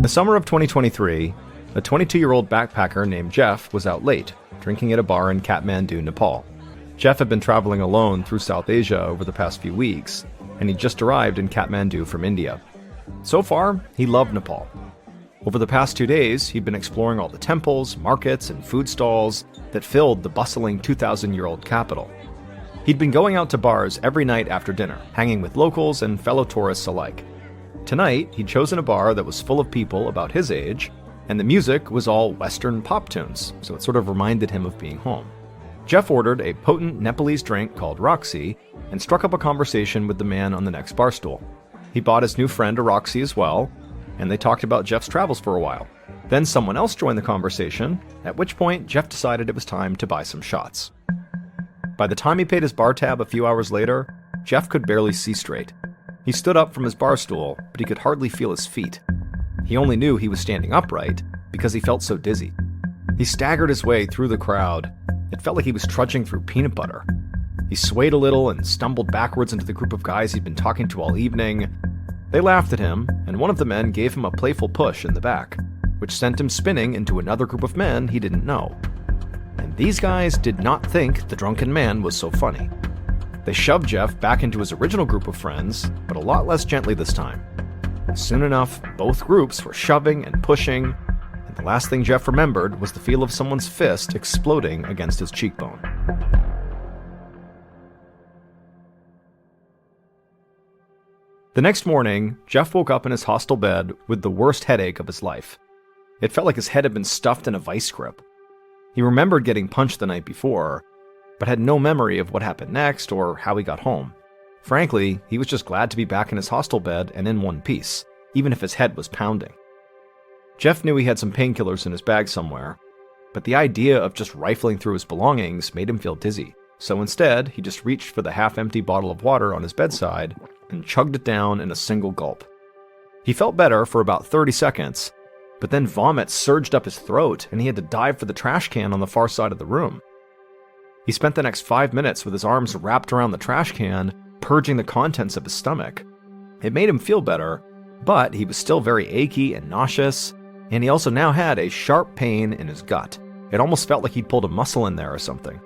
the summer of 2023, a 22-year-old backpacker named Jeff was out late, drinking at a bar in Kathmandu, Nepal. Jeff had been traveling alone through South Asia over the past few weeks, and he'd just arrived in Kathmandu from India. So far, he loved Nepal. Over the past 2 days, he'd been exploring all the temples, markets, and food stalls that filled the bustling 2,000-year-old capital. He'd been going out to bars every night after dinner, hanging with locals and fellow tourists alike. Tonight, he'd chosen a bar that was full of people about his age, and the music was all Western pop tunes, so it sort of reminded him of being home. Jeff ordered a potent Nepalese drink called Roxy and struck up a conversation with the man on the next bar stool. He bought his new friend a Roxy as well, and they talked about Jeff's travels for a while. Then someone else joined the conversation, at which point Jeff decided it was time to buy some shots. By the time he paid his bar tab a few hours later, Jeff could barely see straight. He stood up from his bar stool, but he could hardly feel his feet. He only knew he was standing upright because he felt so dizzy. He staggered his way through the crowd. It felt like he was trudging through peanut butter. He swayed a little and stumbled backwards into the group of guys he'd been talking to all evening. They laughed at him, and one of the men gave him a playful push in the back, which sent him spinning into another group of men he didn't know. And these guys did not think the drunken man was so funny. They shoved Jeff back into his original group of friends, but a lot less gently this time. Soon enough, both groups were shoving and pushing, and the last thing Jeff remembered was the feel of someone's fist exploding against his cheekbone. The next morning, Jeff woke up in his hostel bed with the worst headache of his life. It felt like his head had been stuffed in a vice grip. He remembered getting punched the night before, but had no memory of what happened next or how he got home. Frankly, he was just glad to be back in his hostel bed and in one piece, even if his head was pounding. Jeff knew he had some painkillers in his bag somewhere, but the idea of just rifling through his belongings made him feel dizzy. So instead, he just reached for the half-empty bottle of water on his bedside and chugged it down in a single gulp. He felt better for about 30 seconds, but then vomit surged up his throat and he had to dive for the trash can on the far side of the room. He spent the next 5 minutes with his arms wrapped around the trash can, purging the contents of his stomach. It made him feel better, but he was still very achy and nauseous, and he also now had a sharp pain in his gut. It almost felt like he'd pulled a muscle in there or something.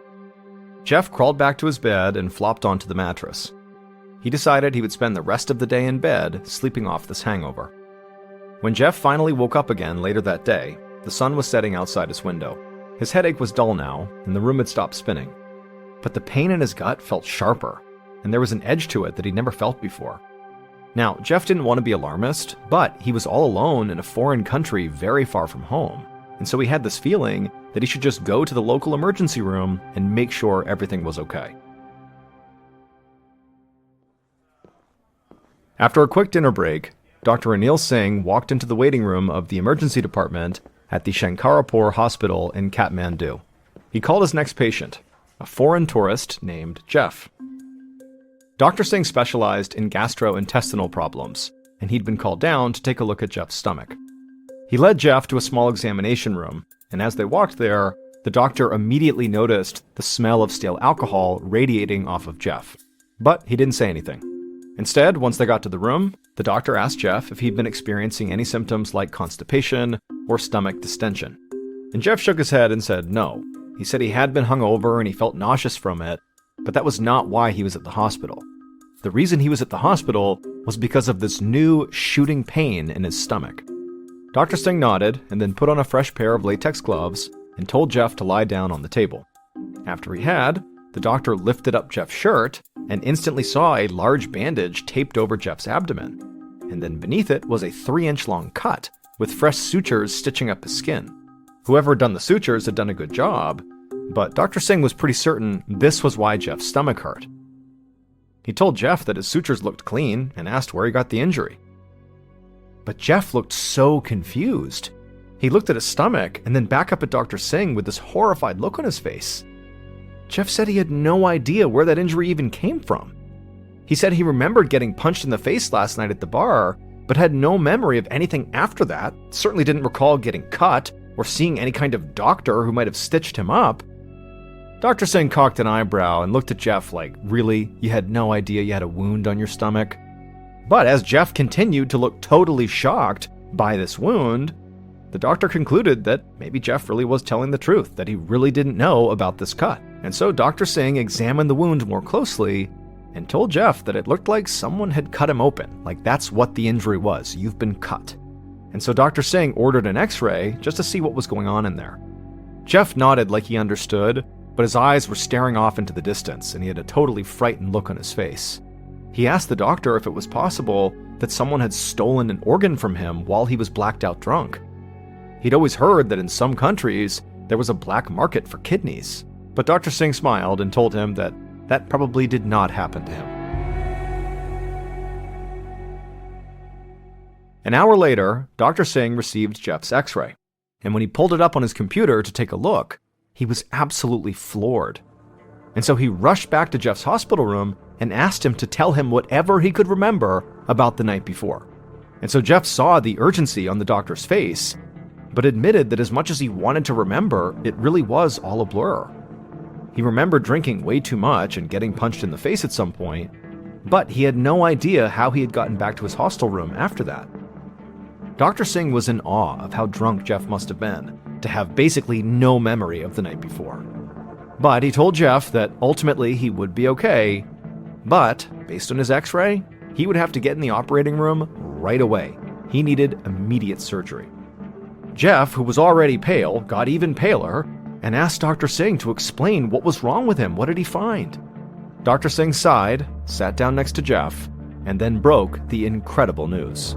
Jeff crawled back to his bed and flopped onto the mattress. He decided he would spend the rest of the day in bed, sleeping off this hangover. When Jeff finally woke up again later that day, the sun was setting outside his window. His headache was dull now, and the room had stopped spinning. But the pain in his gut felt sharper, and there was an edge to it that he'd never felt before. Now, Jeff didn't want to be alarmist, but he was all alone in a foreign country very far from home, and so he had this feeling that he should just go to the local emergency room and make sure everything was okay. After a quick dinner break, Dr. Anil Singh walked into the waiting room of the emergency department at the Shankarapur Hospital in Kathmandu. He called his next patient, a foreign tourist named Jeff. Dr. Singh specialized in gastrointestinal problems, and he'd been called down to take a look at Jeff's stomach. He led Jeff to a small examination room, and as they walked there, the doctor immediately noticed the smell of stale alcohol radiating off of Jeff. But he didn't say anything. Instead, once they got to the room, the doctor asked Jeff if he'd been experiencing any symptoms like constipation or stomach distension. And Jeff shook his head and said no. He said he had been hungover and he felt nauseous from it, but that was not why he was at the hospital. The reason he was at the hospital was because of this new shooting pain in his stomach. Dr. Singh nodded and then put on a fresh pair of latex gloves and told Jeff to lie down on the table. After he had, the doctor lifted up Jeff's shirt and instantly saw a large bandage taped over Jeff's abdomen. And then beneath it was a 3-inch long cut with fresh sutures stitching up his skin. Whoever had done the sutures had done a good job, but Dr. Singh was pretty certain this was why Jeff's stomach hurt. He told Jeff that his sutures looked clean and asked where he got the injury. But Jeff looked so confused. He looked at his stomach and then back up at Dr. Singh with this horrified look on his face. Jeff said he had no idea where that injury even came from. He said he remembered getting punched in the face last night at the bar, but had no memory of anything after that, certainly didn't recall getting cut or seeing any kind of doctor who might have stitched him up. Dr. Singh cocked an eyebrow and looked at Jeff like, really? You had no idea you had a wound on your stomach? But as Jeff continued to look totally shocked, By this wound, the doctor concluded that maybe Jeff really was telling the truth, that he really didn't know about this cut. And so Dr. Singh examined the wound more closely and told Jeff that it looked like someone had cut him open, like that's what the injury was, you've been cut. And so Dr. Singh ordered an x-ray just to see what was going on in there. Jeff nodded like he understood, but his eyes were staring off into the distance and he had a totally frightened look on his face. He asked the doctor if it was possible that someone had stolen an organ from him while he was blacked out drunk. He'd always heard that in some countries there was a black market for kidneys, but Dr. Singh smiled and told him that that probably did not happen to him. An hour later, Dr. Singh received Jeff's x-ray, and when he pulled it up on his computer to take a look, he was absolutely floored. And so he rushed back to Jeff's hospital room and asked him to tell him whatever he could remember about the night before. And so Jeff saw the urgency on the doctor's face, but admitted that as much as he wanted to remember, it really was all a blur. He remembered drinking way too much and getting punched in the face at some point, but he had no idea how he had gotten back to his hostel room after that. Dr. Singh was in awe of how drunk Jeff must have been to have basically no memory of the night before. But he told Jeff that ultimately he would be okay, but based on his x-ray, he would have to get in the operating room right away. He needed immediate surgery. Jeff, who was already pale, got even paler and asked Dr. Singh to explain what was wrong with him. What did he find? Dr. Singh sighed, sat down next to Jeff, and then broke the incredible news.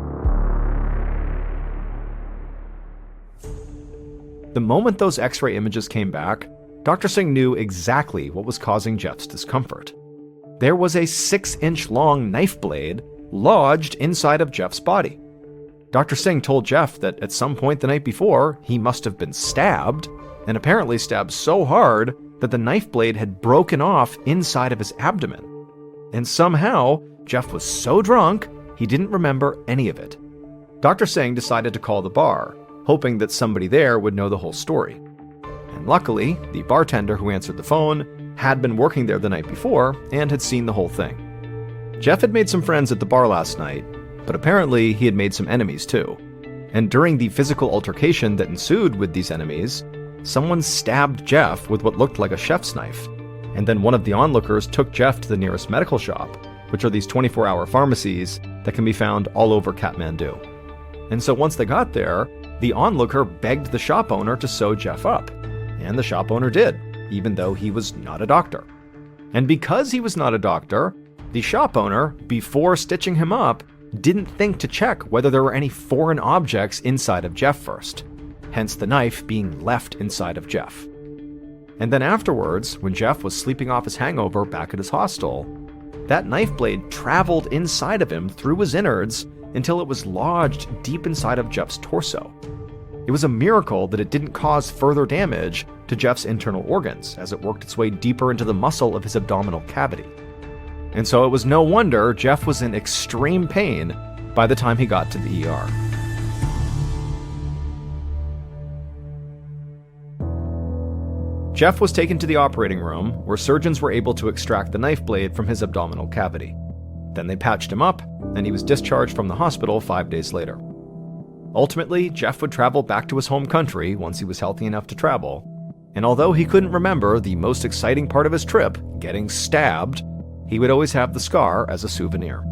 The moment those x-ray images came back, Dr. Singh knew exactly what was causing Jeff's discomfort. There was a 6-inch long knife blade lodged inside of Jeff's body. Dr. Singh told Jeff that at some point the night before, he must have been stabbed, and apparently stabbed so hard that the knife blade had broken off inside of his abdomen. And somehow, Jeff was so drunk, he didn't remember any of it. Dr. Singh decided to call the bar, hoping that somebody there would know the whole story. And luckily, the bartender who answered the phone had been working there the night before and had seen the whole thing. Jeff had made some friends at the bar last night, but apparently he had made some enemies too. And during the physical altercation that ensued with these enemies, someone stabbed Jeff with what looked like a chef's knife, and then one of the onlookers took Jeff to the nearest medical shop, which are these 24-hour pharmacies that can be found all over Kathmandu. And so once they got there, the onlooker begged the shop owner to sew Jeff up, and the shop owner did, even though he was not a doctor. And because he was not a doctor, the shop owner, before stitching him up, didn't think to check whether there were any foreign objects inside of Jeff first, hence the knife being left inside of Jeff. And then afterwards, when Jeff was sleeping off his hangover back at his hostel, that knife blade traveled inside of him through his innards until it was lodged deep inside of Jeff's torso. It was a miracle that it didn't cause further damage to Jeff's internal organs as it worked its way deeper into the muscle of his abdominal cavity. And so it was no wonder Jeff was in extreme pain by the time he got to the ER. Jeff was taken to the operating room, where surgeons were able to extract the knife blade from his abdominal cavity. Then they patched him up, and he was discharged from the hospital 5 days later. Ultimately, Jeff would travel back to his home country once he was healthy enough to travel, and although he couldn't remember the most exciting part of his trip, getting stabbed, he would always have the scar as a souvenir.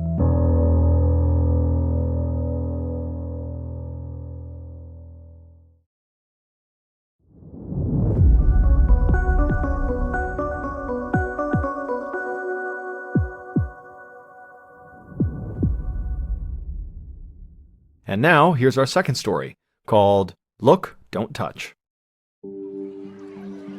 And now, here's our second story, called Look, Don't Touch.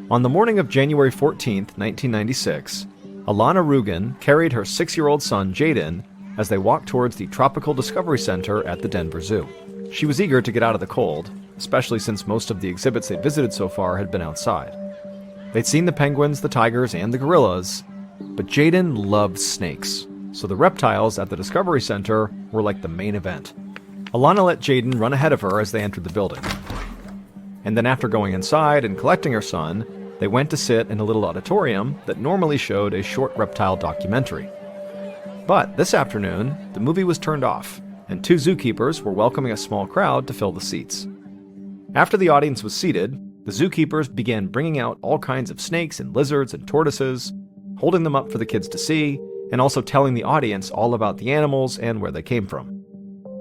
On the morning of January 14th, 1996, Alana Rugen carried her 6-year-old son, Jaden, as they walked towards the Tropical Discovery Center at the Denver Zoo. She was eager to get out of the cold, especially since most of the exhibits they'd visited so far had been outside. They'd seen the penguins, the tigers, and the gorillas, but Jaden loved snakes, so the reptiles at the Discovery Center were like the main event. Alana let Jaden run ahead of her as they entered the building. And then after going inside and collecting her son, they went to sit in a little auditorium that normally showed a short reptile documentary. But this afternoon, the movie was turned off, and 2 zookeepers were welcoming a small crowd to fill the seats. After the audience was seated, the zookeepers began bringing out all kinds of snakes and lizards and tortoises, holding them up for the kids to see, and also telling the audience all about the animals and where they came from.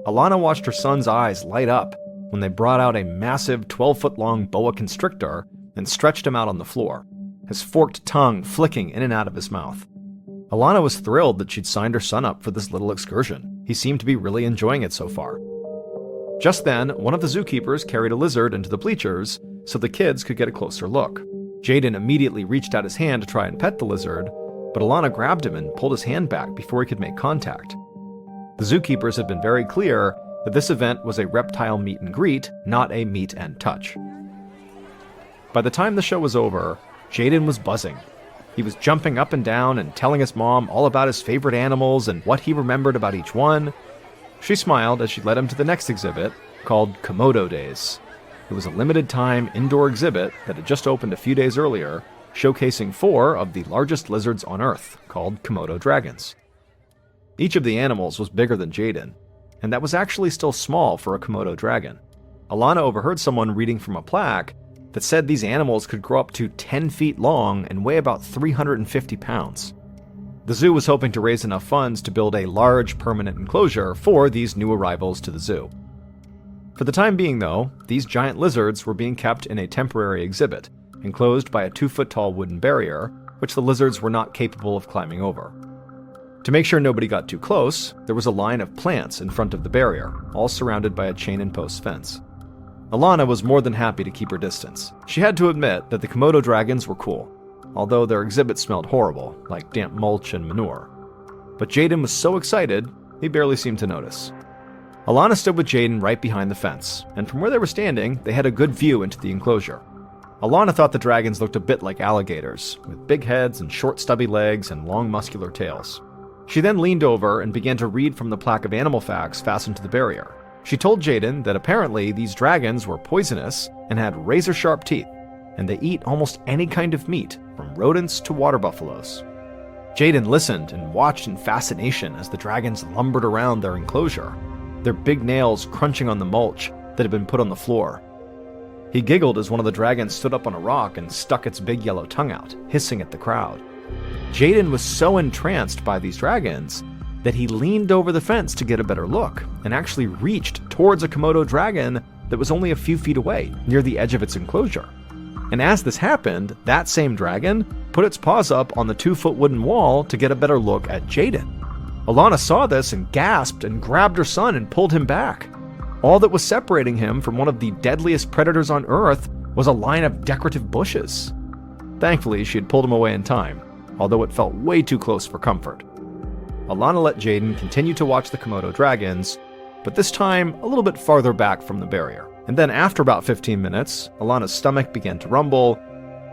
Alana watched her son's eyes light up when they brought out a massive 12-foot-long boa constrictor and stretched him out on the floor, his forked tongue flicking in and out of his mouth. Alana was thrilled that she'd signed her son up for this little excursion. He seemed to be really enjoying it so far. Just then, one of the zookeepers carried a lizard into the bleachers so the kids could get a closer look. Jaden immediately reached out his hand to try and pet the lizard, but Alana grabbed him and pulled his hand back before he could make contact. The zookeepers had been very clear that this event was a reptile meet and greet, not a meet and touch. By the time the show was over, Jaden was buzzing. He was jumping up and down and telling his mom all about his favorite animals and what he remembered about each one. She smiled as she led him to the next exhibit, called Komodo Days. It was a limited-time indoor exhibit that had just opened a few days earlier, showcasing 4 of the largest lizards on Earth, called Komodo dragons. Each of the animals was bigger than Jaden, and that was actually still small for a Komodo dragon. Alana overheard someone reading from a plaque that said these animals could grow up to 10 feet long and weigh about 350 pounds. The zoo was hoping to raise enough funds to build a large permanent enclosure for these new arrivals to the zoo. For the time being, though, these giant lizards were being kept in a temporary exhibit, enclosed by a 2-foot-tall wooden barrier, which the lizards were not capable of climbing over. To make sure nobody got too close, there was a line of plants in front of the barrier, all surrounded by a chain and post fence. Alana was more than happy to keep her distance. She had to admit that the Komodo dragons were cool, although their exhibit smelled horrible, like damp mulch and manure. But Jaden was so excited, he barely seemed to notice. Alana stood with Jaden right behind the fence, and from where they were standing, they had a good view into the enclosure. Alana thought the dragons looked a bit like alligators, with big heads and short stubby legs and long muscular tails. She then leaned over and began to read from the plaque of animal facts fastened to the barrier. She told Jaden that apparently these dragons were poisonous and had razor-sharp teeth, and they eat almost any kind of meat, from rodents to water buffaloes. Jaden listened and watched in fascination as the dragons lumbered around their enclosure, their big nails crunching on the mulch that had been put on the floor. He giggled as one of the dragons stood up on a rock and stuck its big yellow tongue out, hissing at the crowd. Jaden was so entranced by these dragons that he leaned over the fence to get a better look and actually reached towards a Komodo dragon that was only a few feet away, near the edge of its enclosure. And as this happened, that same dragon put its paws up on the 2-foot wooden wall to get a better look at Jaden. Alana saw this and gasped and grabbed her son and pulled him back. All that was separating him from one of the deadliest predators on Earth was a line of decorative bushes. Thankfully, she had pulled him away in time, although it felt way too close for comfort. Alana let Jaden continue to watch the Komodo dragons, but this time a little bit farther back from the barrier. And then after about 15 minutes, Alana's stomach began to rumble,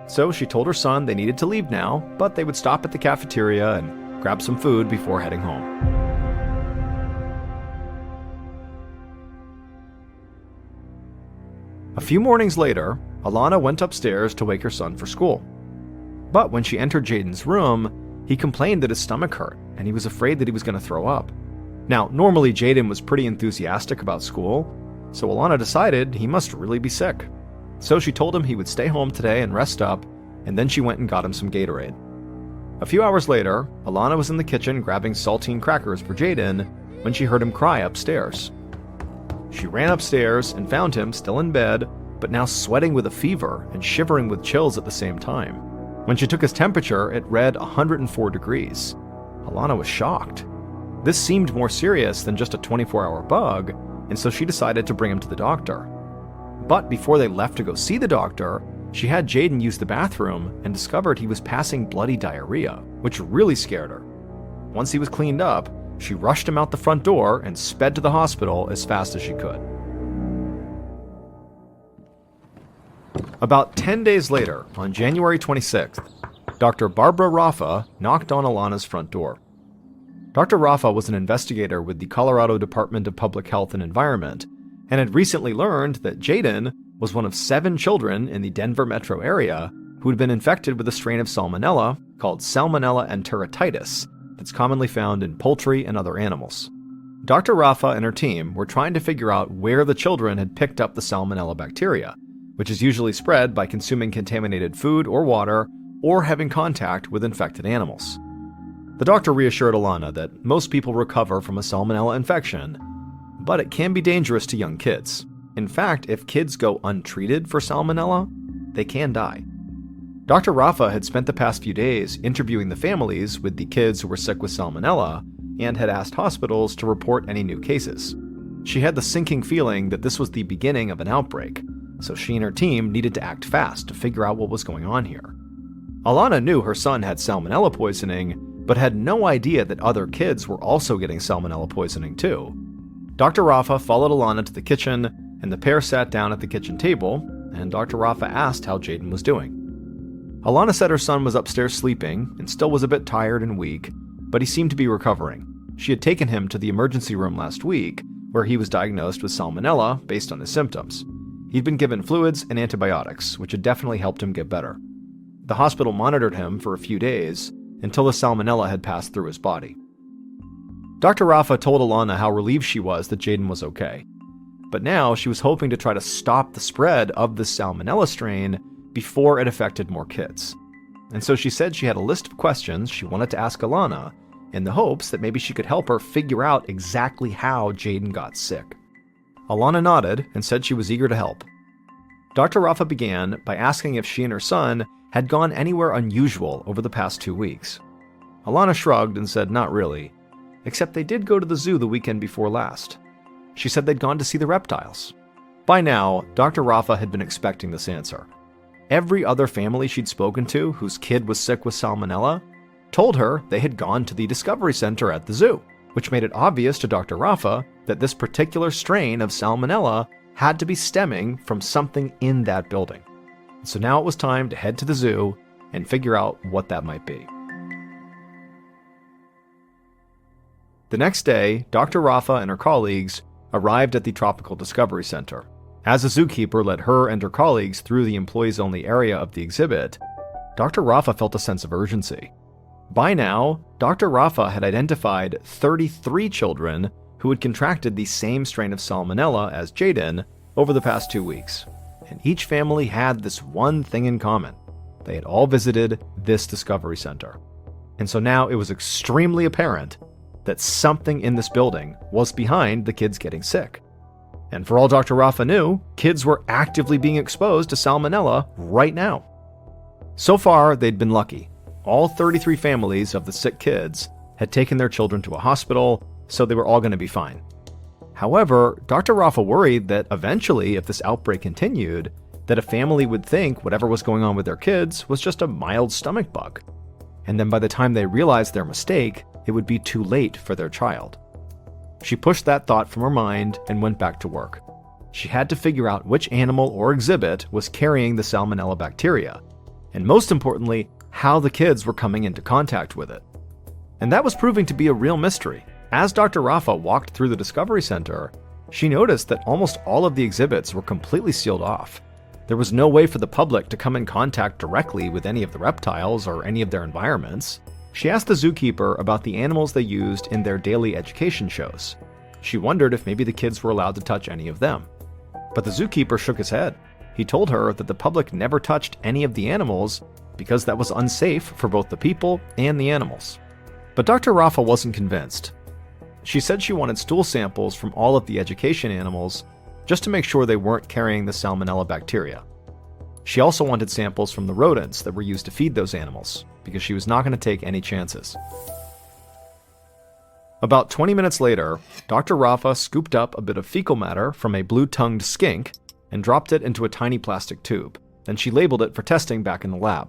so she told her son they needed to leave now, but they would stop at the cafeteria and grab some food before heading home. A few mornings later, Alana went upstairs to wake her son for school. But when she entered Jaden's room, he complained that his stomach hurt, and he was afraid that he was going to throw up. Now, normally Jaden was pretty enthusiastic about school, so Alana decided he must really be sick. So she told him he would stay home today and rest up, and then she went and got him some Gatorade. A few hours later, Alana was in the kitchen grabbing saltine crackers for Jaden when she heard him cry upstairs. She ran upstairs and found him still in bed, but now sweating with a fever and shivering with chills at the same time. When she took his temperature, it read 104 degrees. Alana was shocked. This seemed more serious than just a 24-hour bug, and so she decided to bring him to the doctor. But before they left to go see the doctor, she had Jaden use the bathroom and discovered he was passing bloody diarrhea, which really scared her. Once he was cleaned up, she rushed him out the front door and sped to the hospital as fast as she could. About 10 days later, on January 26th, Dr. Barbara Raffa knocked on Alana's front door. Dr. Raffa was an investigator with the Colorado Department of Public Health and Environment, and had recently learned that Jaden was one of 7 children in the Denver metro area who had been infected with a strain of salmonella called Salmonella enteritis that's commonly found in poultry and other animals. Dr. Rafa and her team were trying to figure out where the children had picked up the Salmonella bacteria, which is usually spread by consuming contaminated food or water or having contact with infected animals. The doctor reassured Alana that most people recover from a Salmonella infection, but it can be dangerous to young kids. In fact, if kids go untreated for Salmonella, they can die. Dr. Rafa had spent the past few days interviewing the families with the kids who were sick with Salmonella and had asked hospitals to report any new cases. She had the sinking feeling that this was the beginning of an outbreak, so she and her team needed to act fast to figure out what was going on here. Alana knew her son had Salmonella poisoning, but had no idea that other kids were also getting Salmonella poisoning too. Dr. Rafa followed Alana to the kitchen, and the pair sat down at the kitchen table, and Dr. Rafa asked how Jaden was doing. Alana said her son was upstairs sleeping and still was a bit tired and weak, but he seemed to be recovering. She had taken him to the emergency room last week, where he was diagnosed with Salmonella based on his symptoms. He'd been given fluids and antibiotics, which had definitely helped him get better. The hospital monitored him for a few days until the Salmonella had passed through his body. Dr. Rafa told Alana how relieved she was that Jaden was okay, but now she was hoping to try to stop the spread of the Salmonella strain before it affected more kids. And so she said she had a list of questions she wanted to ask Alana in the hopes that maybe she could help her figure out exactly how Jaden got sick. Alana nodded and said she was eager to help. Dr. Rafa began by asking if she and her son had gone anywhere unusual over the past 2 weeks. Alana shrugged and said not really, except they did go to the zoo the weekend before last. She said they'd gone to see the reptiles. By now, Dr. Rafa had been expecting this answer. Every other family she'd spoken to whose kid was sick with Salmonella told her they had gone to the Discovery Center at the zoo, which made it obvious to Dr. Rafa that this particular strain of Salmonella had to be stemming from something in that building. So now it was time to head to the zoo and figure out what that might be. The next day, Dr. Rafa and her colleagues arrived at the Tropical Discovery Center. As the zookeeper led her and her colleagues through the employees-only area of the exhibit, Dr. Rafa felt a sense of urgency. By now, Dr. Rafa had identified 33 children who had contracted the same strain of Salmonella as Jaden over the past 2 weeks. And each family had this one thing in common. They had all visited this Discovery Center. And so now it was extremely apparent that something in this building was behind the kids getting sick. And for all Dr. Rafa knew, kids were actively being exposed to Salmonella right now. So far, they'd been lucky. All 33 families of the sick kids had taken their children to a hospital, so they were all going to be fine. However, Dr. Rafa worried that eventually, if this outbreak continued, that a family would think whatever was going on with their kids was just a mild stomach bug. And then by the time they realized their mistake, it would be too late for their child. She pushed that thought from her mind and went back to work. She had to figure out which animal or exhibit was carrying the Salmonella bacteria, and most importantly, how the kids were coming into contact with it. And that was proving to be a real mystery. As Dr. Rafa walked through the Discovery Center, she noticed that almost all of the exhibits were completely sealed off. There was no way for the public to come in contact directly with any of the reptiles or any of their environments. She asked the zookeeper about the animals they used in their daily education shows. She wondered if maybe the kids were allowed to touch any of them. But the zookeeper shook his head. He told her that the public never touched any of the animals because that was unsafe for both the people and the animals. But Dr. Rafa wasn't convinced. She said she wanted stool samples from all of the education animals just to make sure they weren't carrying the Salmonella bacteria. She also wanted samples from the rodents that were used to feed those animals, because she was not going to take any chances. About 20 minutes later, Dr. Rafa scooped up a bit of fecal matter from a blue-tongued skink and dropped it into a tiny plastic tube. Then she labeled it for testing back in the lab.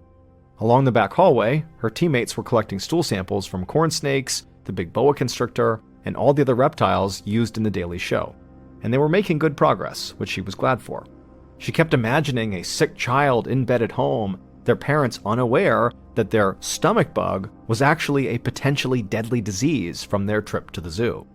Along the back hallway, her teammates were collecting stool samples from corn snakes, the big boa constrictor, and all the other reptiles used in the daily show. And they were making good progress, which she was glad for. She kept imagining a sick child in bed at home, their parents unaware that their stomach bug was actually a potentially deadly disease from their trip to the zoo.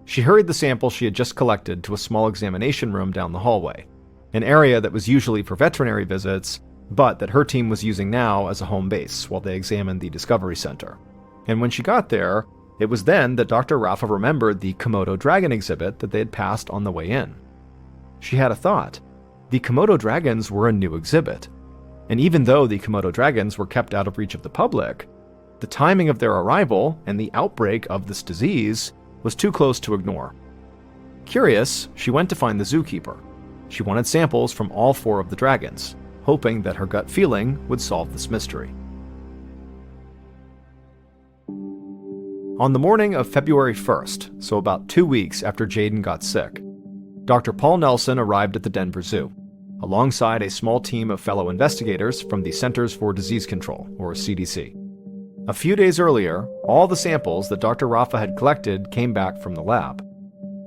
She hurried the sample she had just collected to a small examination room down the hallway, an area that was usually for veterinary visits, but that her team was using now as a home base while they examined the Discovery Center. And when she got there, It was then that Dr. Rafa remembered the Komodo dragon exhibit that they had passed on the way in. She had a thought. The Komodo dragons were a new exhibit, and even though the Komodo dragons were kept out of reach of the public, the timing of their arrival and the outbreak of this disease was too close to ignore. Curious, she went to find the zookeeper. She wanted samples from all 4 of the dragons, hoping that her gut feeling would solve this mystery. On the morning of February 1st, so about 2 weeks after Jaden got sick, Dr. Paul Nelson arrived at the Denver Zoo, alongside a small team of fellow investigators from the Centers for Disease Control, or CDC. A few days earlier, all the samples that Dr. Rafa had collected came back from the lab,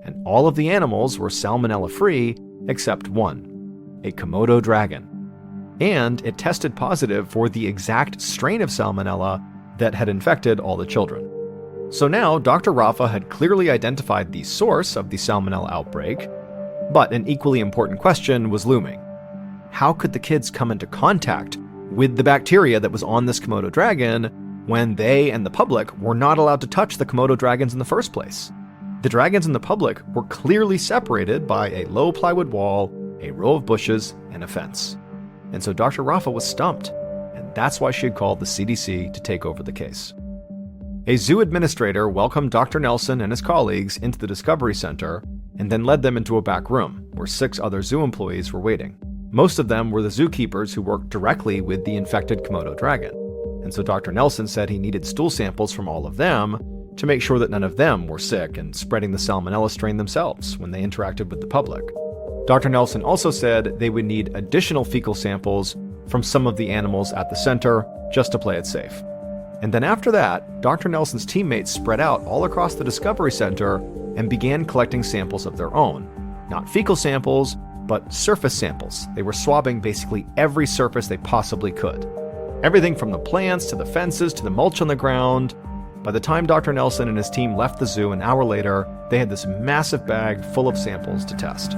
and all of the animals were salmonella-free except one, a Komodo dragon. And it tested positive for the exact strain of salmonella that had infected all the children. So now, Dr. Rafa had clearly identified the source of the salmonella outbreak, but an equally important question was looming. How could the kids come into contact with the bacteria that was on this Komodo dragon when they and the public were not allowed to touch the Komodo dragons in the first place? The dragons and the public were clearly separated by a low plywood wall, a row of bushes, and a fence. And so Dr. Rafa was stumped, and that's why she had called the CDC to take over the case. A zoo administrator welcomed Dr. Nelson and his colleagues into the Discovery Center and then led them into a back room where 6 other zoo employees were waiting. Most of them were the zookeepers who worked directly with the infected Komodo dragon. And so Dr. Nelson said he needed stool samples from all of them to make sure that none of them were sick and spreading the salmonella strain themselves when they interacted with the public. Dr. Nelson also said they would need additional fecal samples from some of the animals at the center just to play it safe. And then after that, Dr. Nelson's teammates spread out all across the Discovery Center and began collecting samples of their own. Not fecal samples, but surface samples. They were swabbing basically every surface they possibly could. Everything from the plants to the fences to the mulch on the ground. By the time Dr. Nelson and his team left the zoo an hour later, they had this massive bag full of samples to test.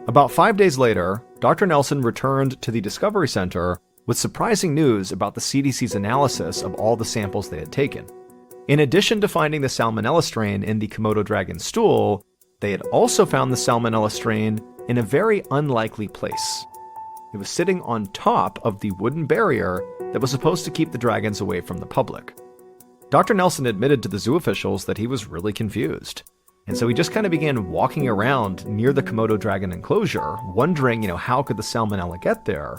About 5 days later, Dr. Nelson returned to the Discovery Center with surprising news about the CDC's analysis of all the samples they had taken. In addition to finding the salmonella strain in the Komodo dragon stool, they had also found the salmonella strain in a very unlikely place. It was sitting on top of the wooden barrier that was supposed to keep the dragons away from the public. Dr. Nelson admitted to the zoo officials that he was really confused. And so he just kind of began walking around near the Komodo dragon enclosure, wondering, how could the salmonella get there?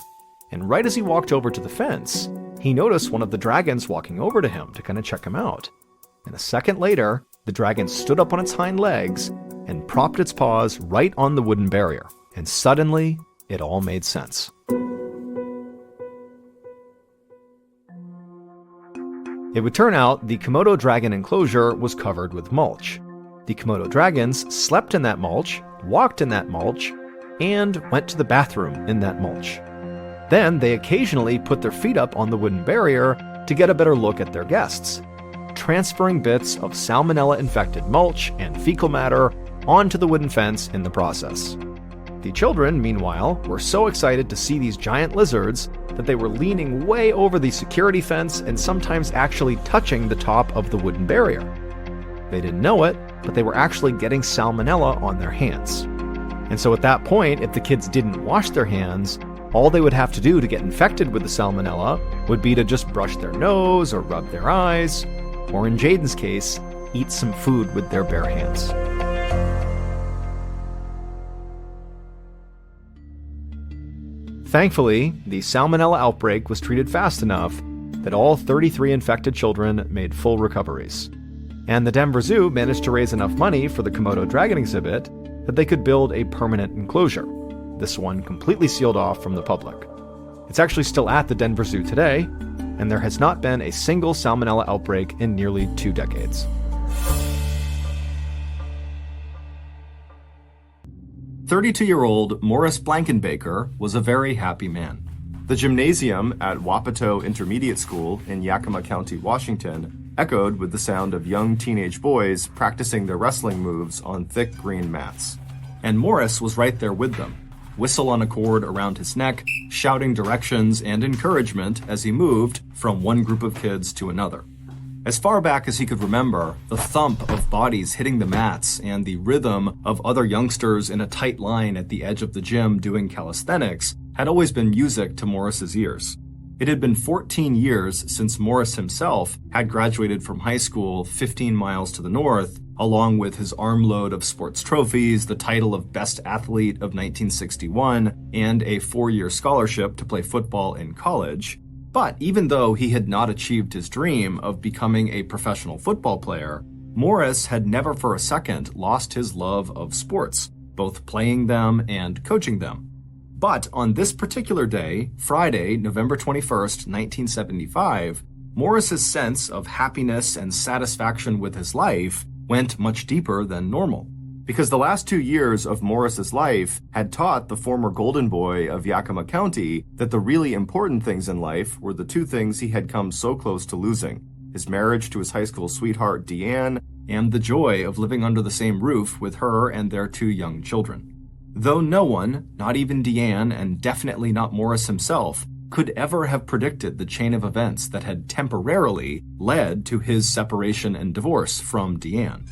And right as he walked over to the fence, he noticed one of the dragons walking over to him to kind of check him out. And a second later, the dragon stood up on its hind legs and propped its paws right on the wooden barrier. And suddenly, it all made sense. It would turn out the Komodo dragon enclosure was covered with mulch. The Komodo dragons slept in that mulch, walked in that mulch, and went to the bathroom in that mulch. Then they occasionally put their feet up on the wooden barrier to get a better look at their guests, transferring bits of salmonella-infected mulch and fecal matter onto the wooden fence in the process. The children, meanwhile, were so excited to see these giant lizards that they were leaning way over the security fence and sometimes actually touching the top of the wooden barrier. They didn't know it, but they were actually getting salmonella on their hands. And so at that point, if the kids didn't wash their hands, all they would have to do to get infected with the salmonella would be to just brush their nose or rub their eyes, or in Jaden's case, eat some food with their bare hands. Thankfully, the salmonella outbreak was treated fast enough that all 33 infected children made full recoveries. And the Denver Zoo managed to raise enough money for the Komodo dragon exhibit that they could build a permanent enclosure, this one completely sealed off from the public. It's actually still at the Denver Zoo today, and there has not been a single salmonella outbreak in nearly 2 decades. "32-year-old Morris Blankenbaker was a very happy man. The gymnasium at Wapato Intermediate School in Yakima County, Washington, echoed with the sound of young teenage boys practicing their wrestling moves on thick green mats. And Morris was right there with them, whistle on a cord around his neck, shouting directions and encouragement as he moved from one group of kids to another. As far back as he could remember, the thump of bodies hitting the mats and the rhythm of other youngsters in a tight line at the edge of the gym doing calisthenics had always been music to Morris's ears. It had been 14 years since Morris himself had graduated from high school 15 miles to the north, along with his armload of sports trophies, the title of Best Athlete of 1961, and a 4-year scholarship to play football in college. But even though he had not achieved his dream of becoming a professional football player, Morris had never for a second lost his love of sports, both playing them and coaching them. But on this particular day, Friday, November 21st, 1975, Morris's sense of happiness and satisfaction with his life went much deeper than normal. Because the last 2 years of Morris's life had taught the former Golden Boy of Yakima County that the really important things in life were the 2 things he had come so close to losing: his marriage to his high school sweetheart, Deanne, and the joy of living under the same roof with her and their 2 young children. Though no one, not even Deanne and definitely not Morris himself, could ever have predicted the chain of events that had temporarily led to his separation and divorce from Deanne.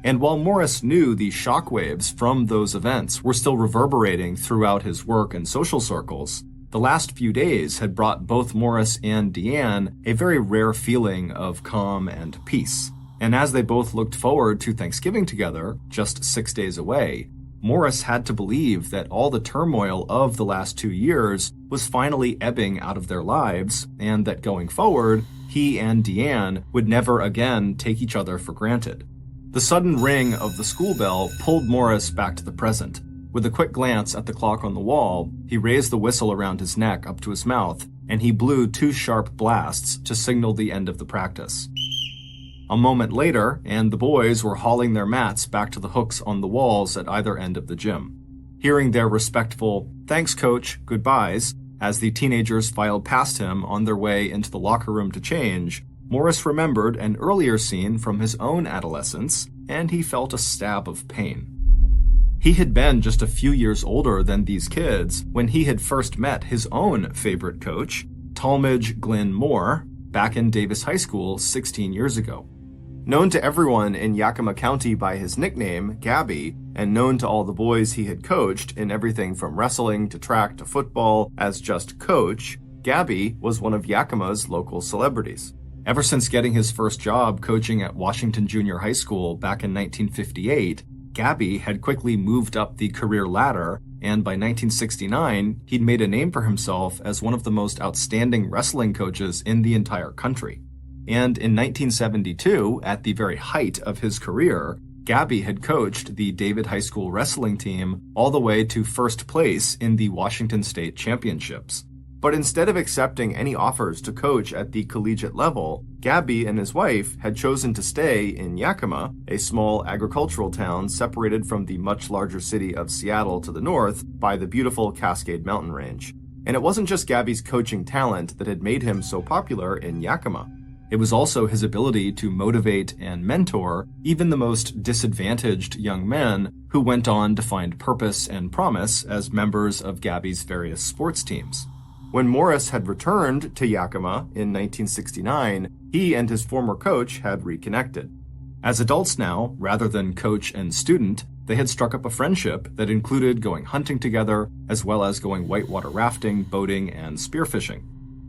And while Morris knew the shockwaves from those events were still reverberating throughout his work and social circles, the last few days had brought both Morris and Deanne a very rare feeling of calm and peace. And as they both looked forward to Thanksgiving together, just 6 days away, Morris had to believe that all the turmoil of the last 2 years was finally ebbing out of their lives, and that going forward, he and Deanne would never again take each other for granted. The sudden ring of the school bell pulled Morris back to the present. With a quick glance at the clock on the wall, he raised the whistle around his neck up to his mouth, and he blew 2 sharp blasts to signal the end of the practice. A moment later, and the boys were hauling their mats back to the hooks on the walls at either end of the gym. Hearing their respectful, "Thanks, coach, goodbyes," as the teenagers filed past him on their way into the locker room to change, Morris remembered an earlier scene from his own adolescence, and he felt a stab of pain. He had been just a few years older than these kids when he had first met his own favorite coach, Talmadge Glynn Moore, back in Davis High School 16 years ago. Known to everyone in Yakima County by his nickname, Gabby, and known to all the boys he had coached in everything from wrestling to track to football as just Coach, Gabby was one of Yakima's local celebrities. Ever since getting his first job coaching at Washington Junior High School back in 1958, Gabby had quickly moved up the career ladder, and by 1969, he'd made a name for himself as one of the most outstanding wrestling coaches in the entire country. And in 1972, at the very height of his career, Gabby had coached the David High School wrestling team all the way to first place in the Washington State Championships. But instead of accepting any offers to coach at the collegiate level, Gabby and his wife had chosen to stay in Yakima, a small agricultural town separated from the much larger city of Seattle to the north by the beautiful Cascade Mountain Range. And it wasn't just Gabby's coaching talent that had made him so popular in Yakima. It was also his ability to motivate and mentor even the most disadvantaged young men who went on to find purpose and promise as members of Gabby's various sports teams. When Morris had returned to Yakima in 1969, he and his former coach had reconnected. As adults now, rather than coach and student, they had struck up a friendship that included going hunting together, as well as going whitewater rafting, boating, and spearfishing.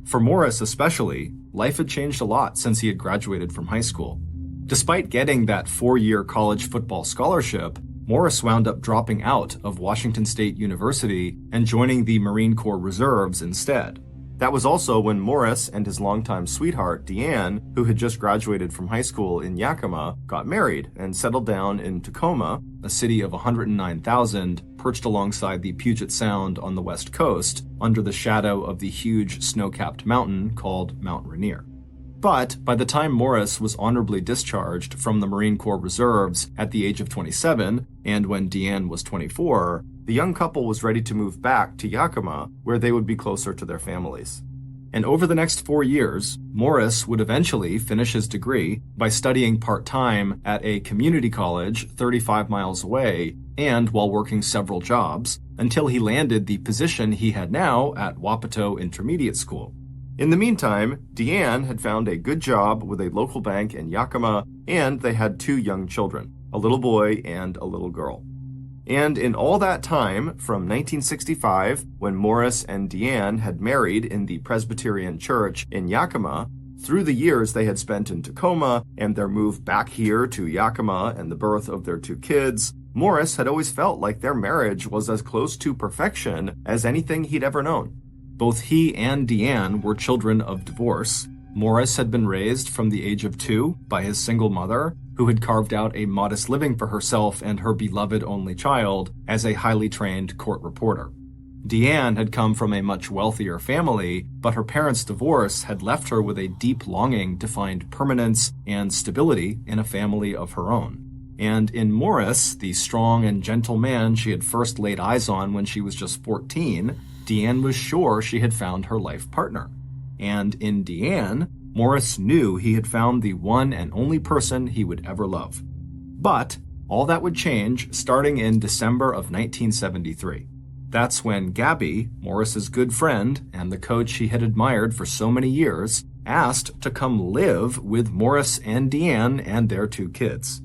For Morris especially, life had changed a lot since he had graduated from high school. Despite getting that 4-year college football scholarship, Morris wound up dropping out of Washington State University and joining the Marine Corps Reserves instead. That was also when Morris and his longtime sweetheart, Deanne, who had just graduated from high school in Yakima, got married and settled down in Tacoma, a city of 109,000, perched alongside the Puget Sound on the west coast, under the shadow of the huge snow-capped mountain called Mount Rainier. But by the time Morris was honorably discharged from the Marine Corps Reserves at the age of 27, and when Deanne was 24, the young couple was ready to move back to Yakima, where they would be closer to their families. And over the next 4 years, Morris would eventually finish his degree by studying part-time at a community college 35 miles away and while working several jobs, until he landed the position he had now at Wapato Intermediate School. In the meantime, Deanne had found a good job with a local bank in Yakima, and they had 2 young children, a little boy and a little girl. And in all that time, from 1965, when Morris and Deanne had married in the Presbyterian Church in Yakima, through the years they had spent in Tacoma and their move back here to Yakima and the birth of their 2 kids, Morris had always felt like their marriage was as close to perfection as anything he'd ever known. Both he and Deanne were children of divorce. Morris had been raised from the age of 2 by his single mother, who had carved out a modest living for herself and her beloved only child as a highly trained court reporter. Deanne had come from a much wealthier family, but her parents' divorce had left her with a deep longing to find permanence and stability in a family of her own. And in Morris, the strong and gentle man she had first laid eyes on when she was just 14, Deanne was sure she had found her life partner. And in Deanne, Morris knew he had found the one and only person he would ever love. But all that would change starting in December of 1973. That's when Gabby, Morris's good friend and the coach he had admired for so many years, asked to come live with Morris and Deanne and their 2 kids.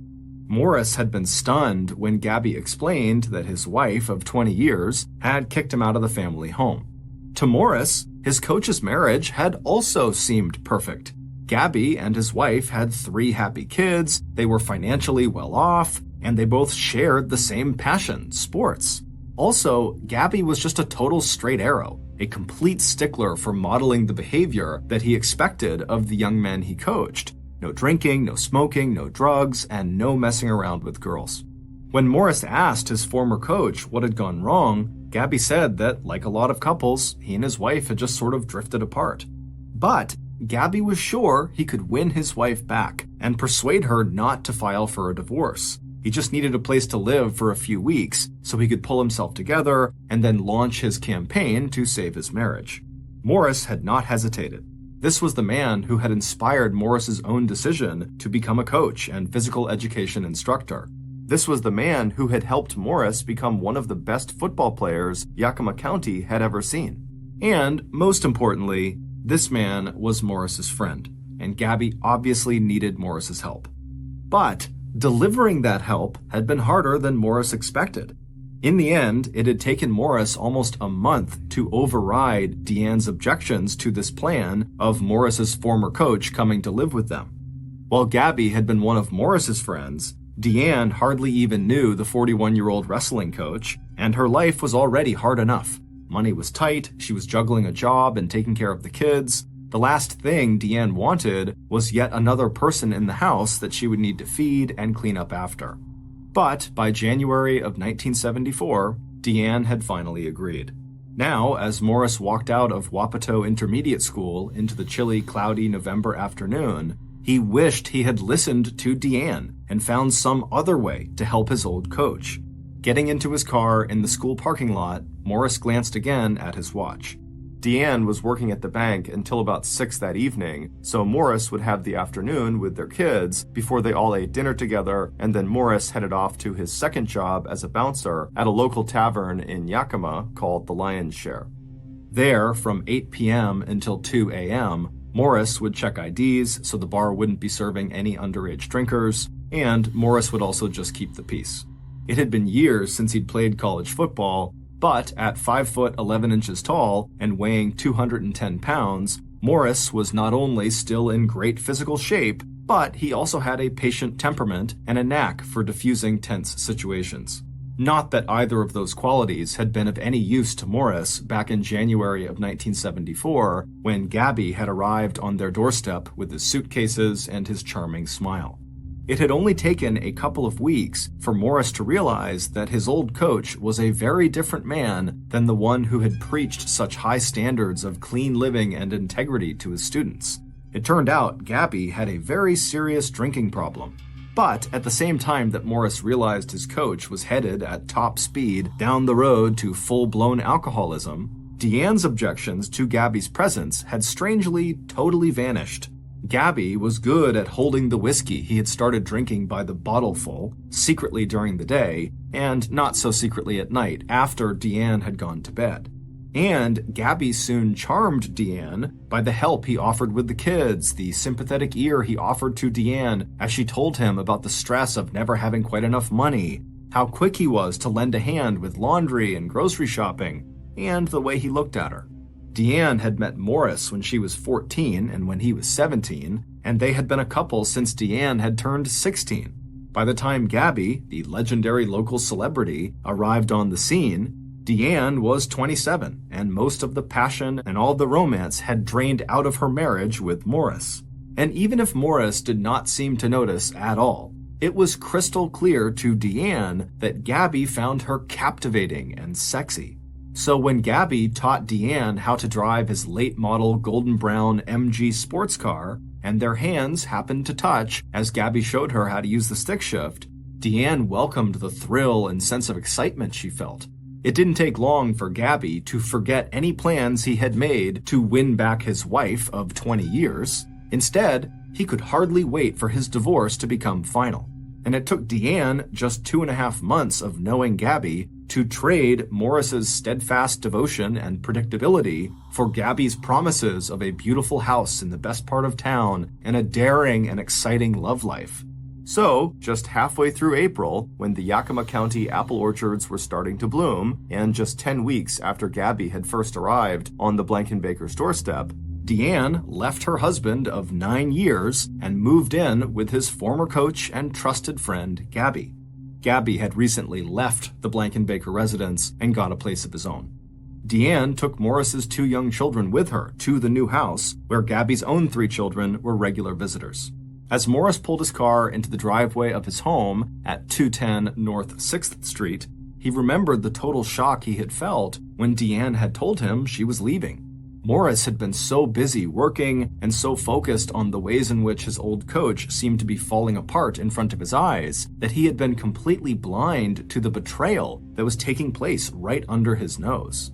Morris had been stunned when Gabby explained that his wife of 20 years had kicked him out of the family home. To Morris, his coach's marriage had also seemed perfect. Gabby and his wife had 3 happy kids, they were financially well off, and they both shared the same passion, sports. Also, Gabby was just a total straight arrow, a complete stickler for modeling the behavior that he expected of the young men he coached. No drinking, no smoking, no drugs, and no messing around with girls. When Morris asked his former coach what had gone wrong, Gabby said that, like a lot of couples, he and his wife had just sort of drifted apart. But Gabby was sure he could win his wife back and persuade her not to file for a divorce. He just needed a place to live for a few weeks so he could pull himself together and then launch his campaign to save his marriage. Morris had not hesitated. This was the man who had inspired Morris's own decision to become a coach and physical education instructor. This was the man who had helped Morris become one of the best football players Yakima County had ever seen. And, most importantly, this man was Morris's friend, and Gabby obviously needed Morris's help. But delivering that help had been harder than Morris expected. In the end, it had taken Morris almost a month to override Deanne's objections to this plan of Morris's former coach coming to live with them. While Gabby had been one of Morris's friends, Deanne hardly even knew the 41-year-old wrestling coach, and her life was already hard enough. Money was tight, she was juggling a job and taking care of the kids. The last thing Deanne wanted was yet another person in the house that she would need to feed and clean up after. But by January of 1974, Deanne had finally agreed. Now, as Morris walked out of Wapato Intermediate School into the chilly, cloudy November afternoon, he wished he had listened to Deanne and found some other way to help his old coach. Getting into his car in the school parking lot, Morris glanced again at his watch. Deanne was working at the bank until about 6 that evening, so Morris would have the afternoon with their kids before they all ate dinner together, and then Morris headed off to his second job as a bouncer at a local tavern in Yakima called the Lion's Share. There, from 8 p.m. until 2 a.m., Morris would check IDs so the bar wouldn't be serving any underage drinkers, and Morris would also just keep the peace. It had been years since he'd played college football, but at 5 foot 11 inches tall and weighing 210 pounds, Morris was not only still in great physical shape, but he also had a patient temperament and a knack for diffusing tense situations. Not that either of those qualities had been of any use to Morris back in January of 1974, when Gabby had arrived on their doorstep with his suitcases and his charming smile. It had only taken a couple of weeks for Morris to realize that his old coach was a very different man than the one who had preached such high standards of clean living and integrity to his students. It turned out Gabby had a very serious drinking problem. But at the same time that Morris realized his coach was headed at top speed down the road to full-blown alcoholism, Deanne's objections to Gabby's presence had strangely totally vanished. Gabby was good at holding the whiskey he had started drinking by the bottleful, secretly during the day, and not so secretly at night after Deanne had gone to bed. And Gabby soon charmed Deanne by the help he offered with the kids, the sympathetic ear he offered to Deanne as she told him about the stress of never having quite enough money, how quick he was to lend a hand with laundry and grocery shopping, and the way he looked at her. Deanne had met Morris when she was 14 and when he was 17, and they had been a couple since Deanne had turned 16. By the time Gabby, the legendary local celebrity, arrived on the scene, Deanne was 27, and most of the passion and all the romance had drained out of her marriage with Morris. And even if Morris did not seem to notice at all, it was crystal clear to Deanne that Gabby found her captivating and sexy. So when Gabby taught Deanne how to drive his late-model golden brown MG sports car, and their hands happened to touch as Gabby showed her how to use the stick shift, Deanne welcomed the thrill and sense of excitement she felt. It didn't take long for Gabby to forget any plans he had made to win back his wife of 20 years. Instead, he could hardly wait for his divorce to become final. And it took Deanne just 2.5 months of knowing Gabby to trade Morris's steadfast devotion and predictability for Gabby's promises of a beautiful house in the best part of town and a daring and exciting love life. So, just halfway through April, when the Yakima County apple orchards were starting to bloom, and just 10 weeks after Gabby had first arrived on the Blankenbaker's doorstep, Deanne left her husband of 9 years and moved in with his former coach and trusted friend, Gabby. Gabby had recently left the Blankenbaker residence and got a place of his own. Deanne took Morris's 2 young children with her to the new house, where Gabby's own 3 children were regular visitors. As Morris pulled his car into the driveway of his home at 210 North 6th Street, he remembered the total shock he had felt when Deanne had told him she was leaving. Morris had been so busy working and so focused on the ways in which his old coach seemed to be falling apart in front of his eyes that he had been completely blind to the betrayal that was taking place right under his nose.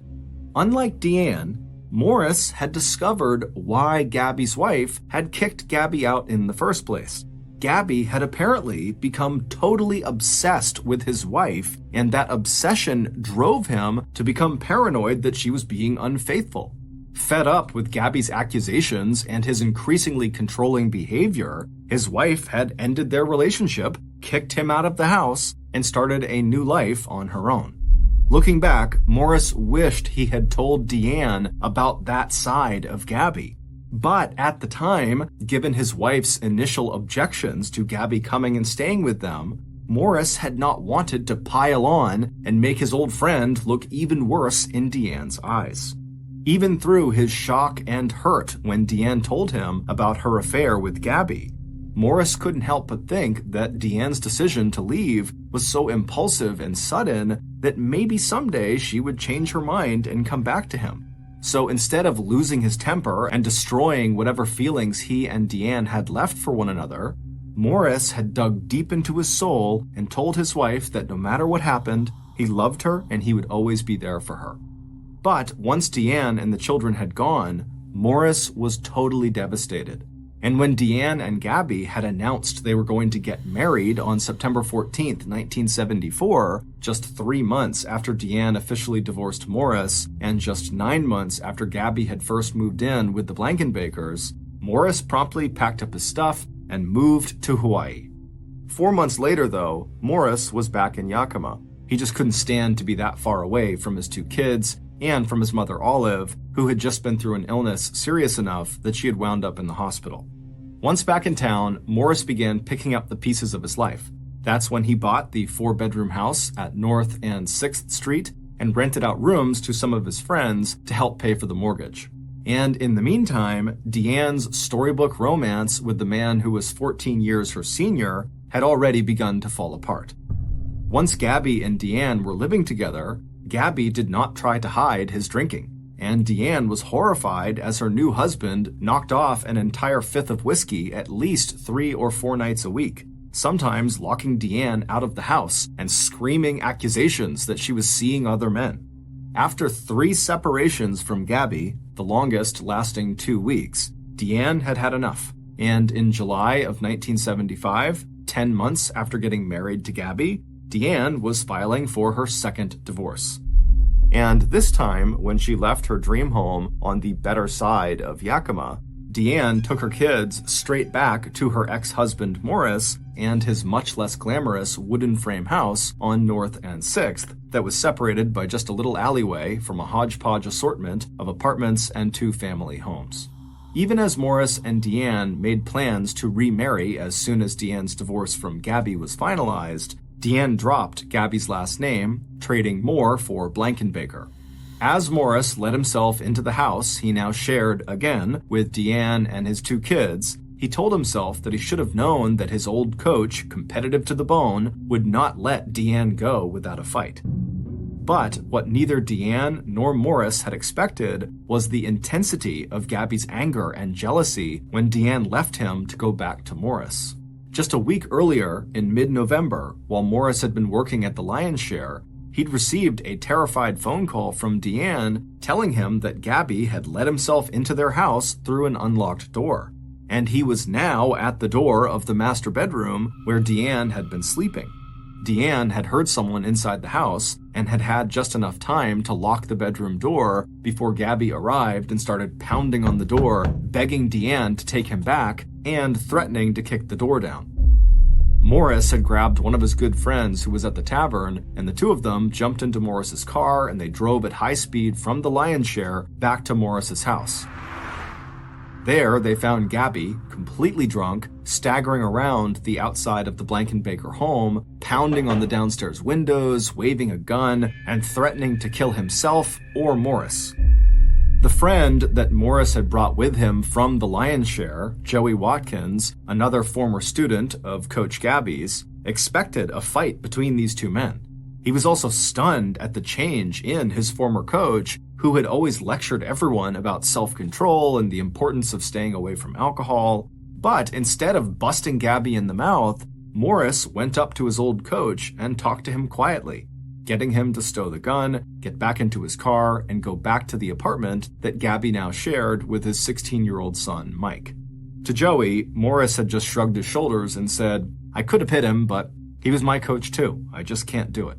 Unlike Deanne, Morris had discovered why Gabby's wife had kicked Gabby out in the first place. Gabby had apparently become totally obsessed with his wife, and that obsession drove him to become paranoid that she was being unfaithful. Fed up with Gabby's accusations and his increasingly controlling behavior, his wife had ended their relationship, kicked him out of the house, and started a new life on her own. Looking back, Morris wished he had told Deanne about that side of Gabby. But at the time, given his wife's initial objections to Gabby coming and staying with them, Morris had not wanted to pile on and make his old friend look even worse in Deanne's eyes. Even through his shock and hurt when Deanne told him about her affair with Gabby, Morris couldn't help but think that Deanne's decision to leave was so impulsive and sudden that maybe someday she would change her mind and come back to him. So instead of losing his temper and destroying whatever feelings he and Deanne had left for one another, Morris had dug deep into his soul and told his wife that no matter what happened, he loved her and he would always be there for her. But once Deanne and the children had gone, Morris was totally devastated. And when Deanne and Gabby had announced they were going to get married on September 14th, 1974, just 3 months after Deanne officially divorced Morris, and just 9 months after Gabby had first moved in with the Blankenbakers, Morris promptly packed up his stuff and moved to Hawaii. 4 months later, though, Morris was back in Yakima. He just couldn't stand to be that far away from his 2 kids and from his mother Olive, who had just been through an illness serious enough that she had wound up in the hospital. Once back in town, Morris began picking up the pieces of his life. That's when he bought the 4-bedroom house at North and 6th Street and rented out rooms to some of his friends to help pay for the mortgage. And in the meantime, Deanne's storybook romance with the man who was 14 years her senior had already begun to fall apart. Once Gabby and Deanne were living together, Gabby did not try to hide his drinking, and Deanne was horrified as her new husband knocked off an entire 5th of whiskey at least 3 or 4 nights a week, sometimes locking Deanne out of the house and screaming accusations that she was seeing other men. After 3 separations from Gabby, the longest lasting 2 weeks, Deanne had had enough. And in July of 1975, 10 months after getting married to Gabby, Deanne was filing for her second divorce. And this time, when she left her dream home on the better side of Yakima, Deanne took her kids straight back to her ex-husband Morris and his much less glamorous wooden frame house on North and 6th that was separated by just a little alleyway from a hodgepodge assortment of apartments and 2 family homes. Even as Morris and Deanne made plans to remarry as soon as Deanne's divorce from Gabby was finalized, Deanne dropped Gabby's last name, trading Moore for Blankenbaker. As Morris let himself into the house he now shared again with Deanne and his 2 kids, he told himself that he should have known that his old coach, competitive to the bone, would not let Deanne go without a fight. But what neither Deanne nor Morris had expected was the intensity of Gabby's anger and jealousy when Deanne left him to go back to Morris. Just a week earlier, in mid-November, while Morris had been working at the Lion's Share, he'd received a terrified phone call from Deanne telling him that Gabby had let himself into their house through an unlocked door. And he was now at the door of the master bedroom where Deanne had been sleeping. Deanne had heard someone inside the house and had had just enough time to lock the bedroom door before Gabby arrived and started pounding on the door, begging Deanne to take him back and threatening to kick the door down. Morris had grabbed one of his good friends who was at the tavern, and the 2 of them jumped into Morris's car and they drove at high speed from the Lion's Share back to Morris's house. There, they found Gabby, completely drunk, staggering around the outside of the Blankenbaker home, pounding on the downstairs windows, waving a gun, and threatening to kill himself or Morris. The friend that Morris had brought with him from the Lion's Share, Joey Watkins, another former student of Coach Gabby's, expected a fight between these 2 men. He was also stunned at the change in his former coach, who had always lectured everyone about self-control and the importance of staying away from alcohol. But instead of busting Gabby in the mouth, Morris went up to his old coach and talked to him quietly, getting him to stow the gun, get back into his car, and go back to the apartment that Gabby now shared with his 16-year-old son, Mike. To Joey, Morris had just shrugged his shoulders and said, "I could have hit him, but he was my coach too. I just can't do it."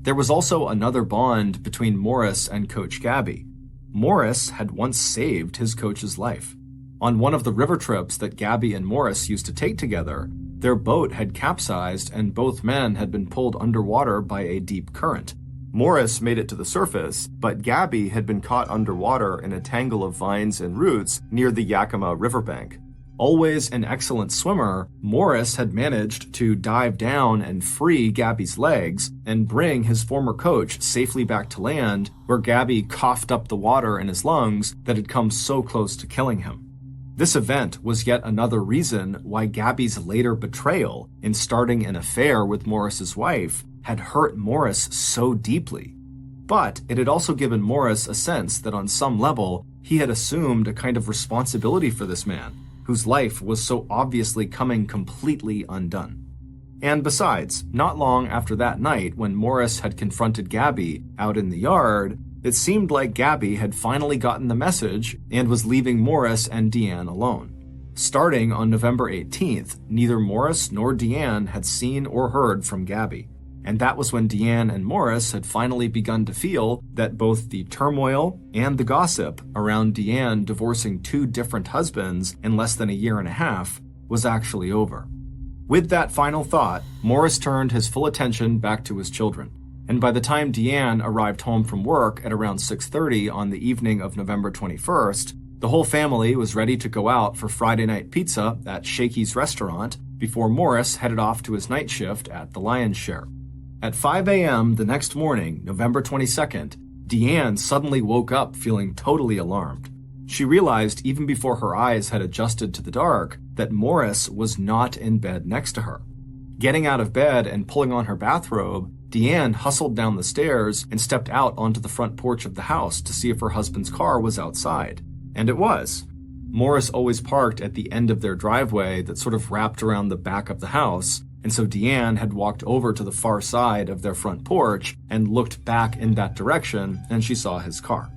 There was also another bond between Morris and Coach Gabby. Morris had once saved his coach's life. On one of the river trips that Gabby and Morris used to take together, their boat had capsized and both men had been pulled underwater by a deep current. Morris made it to the surface, but Gabby had been caught underwater in a tangle of vines and roots near the Yakima riverbank. Always an excellent swimmer, Morris had managed to dive down and free Gabby's legs and bring his former coach safely back to land, where Gabby coughed up the water in his lungs that had come so close to killing him. This event was yet another reason why Gabby's later betrayal in starting an affair with Morris's wife had hurt Morris so deeply. But it had also given Morris a sense that on some level he had assumed a kind of responsibility for this man, whose life was so obviously coming completely undone. And besides, not long after that night when Morris had confronted Gabby out in the yard, it seemed like Gabby had finally gotten the message and was leaving Morris and Deanne alone. Starting on November 18th, neither Morris nor Deanne had seen or heard from Gabby. And that was when Deanne and Morris had finally begun to feel that both the turmoil and the gossip around Deanne divorcing 2 different husbands in less than a year and a half was actually over. With that final thought, Morris turned his full attention back to his children. And by the time Deanne arrived home from work at around 6:30 on the evening of November 21st, the whole family was ready to go out for Friday night pizza at Shakey's restaurant before Morris headed off to his night shift at the Lion's Share. At 5 a.m. the next morning, November 22nd, Deanne suddenly woke up feeling totally alarmed. She realized even before her eyes had adjusted to the dark that Morris was not in bed next to her. Getting out of bed and pulling on her bathrobe, Deanne hustled down the stairs and stepped out onto the front porch of the house to see if her husband's car was outside. And it was. Morris always parked at the end of their driveway that sort of wrapped around the back of the house, and so Deanne had walked over to the far side of their front porch and looked back in that direction, and she saw his car.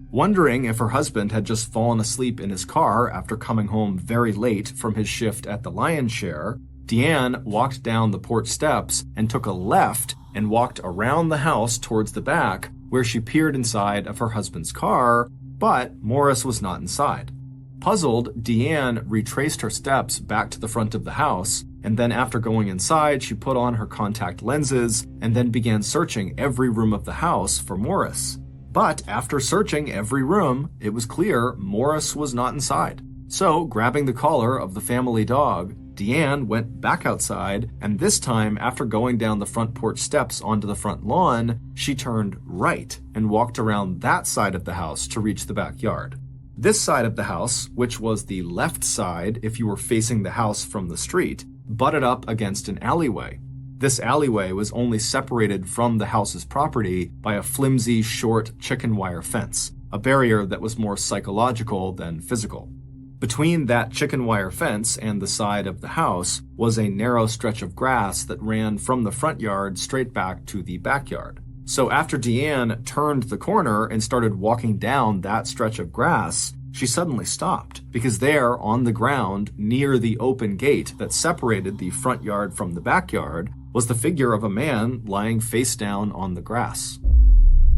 Wondering if her husband had just fallen asleep in his car after coming home very late from his shift at the lion's share, Deanne walked down the porch steps and took a left and walked around the house towards the back, where she peered inside of her husband's car, but Morris was not inside. Puzzled, Deanne retraced her steps back to the front of the house, and then after going inside, she put on her contact lenses and then began searching every room of the house for Morris. But after searching every room, it was clear Morris was not inside. So, grabbing the collar of the family dog, Deanne went back outside, and this time, after going down the front porch steps onto the front lawn, she turned right and walked around that side of the house to reach the backyard. This side of the house, which was the left side if you were facing the house from the street, butted up against an alleyway. This alleyway was only separated from the house's property by a flimsy, short chicken wire fence, a barrier that was more psychological than physical. Between that chicken wire fence and the side of the house was a narrow stretch of grass that ran from the front yard straight back to the backyard. So after Deanne turned the corner and started walking down that stretch of grass, she suddenly stopped, because there, on the ground, near the open gate that separated the front yard from the backyard, was the figure of a man lying face down on the grass.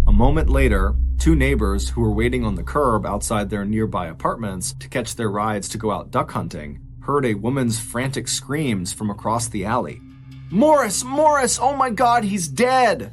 A moment later, two neighbors who were waiting on the curb outside their nearby apartments to catch their rides to go out duck hunting heard a woman's frantic screams from across the alley. "Morris! Morris! Oh my God, he's dead!"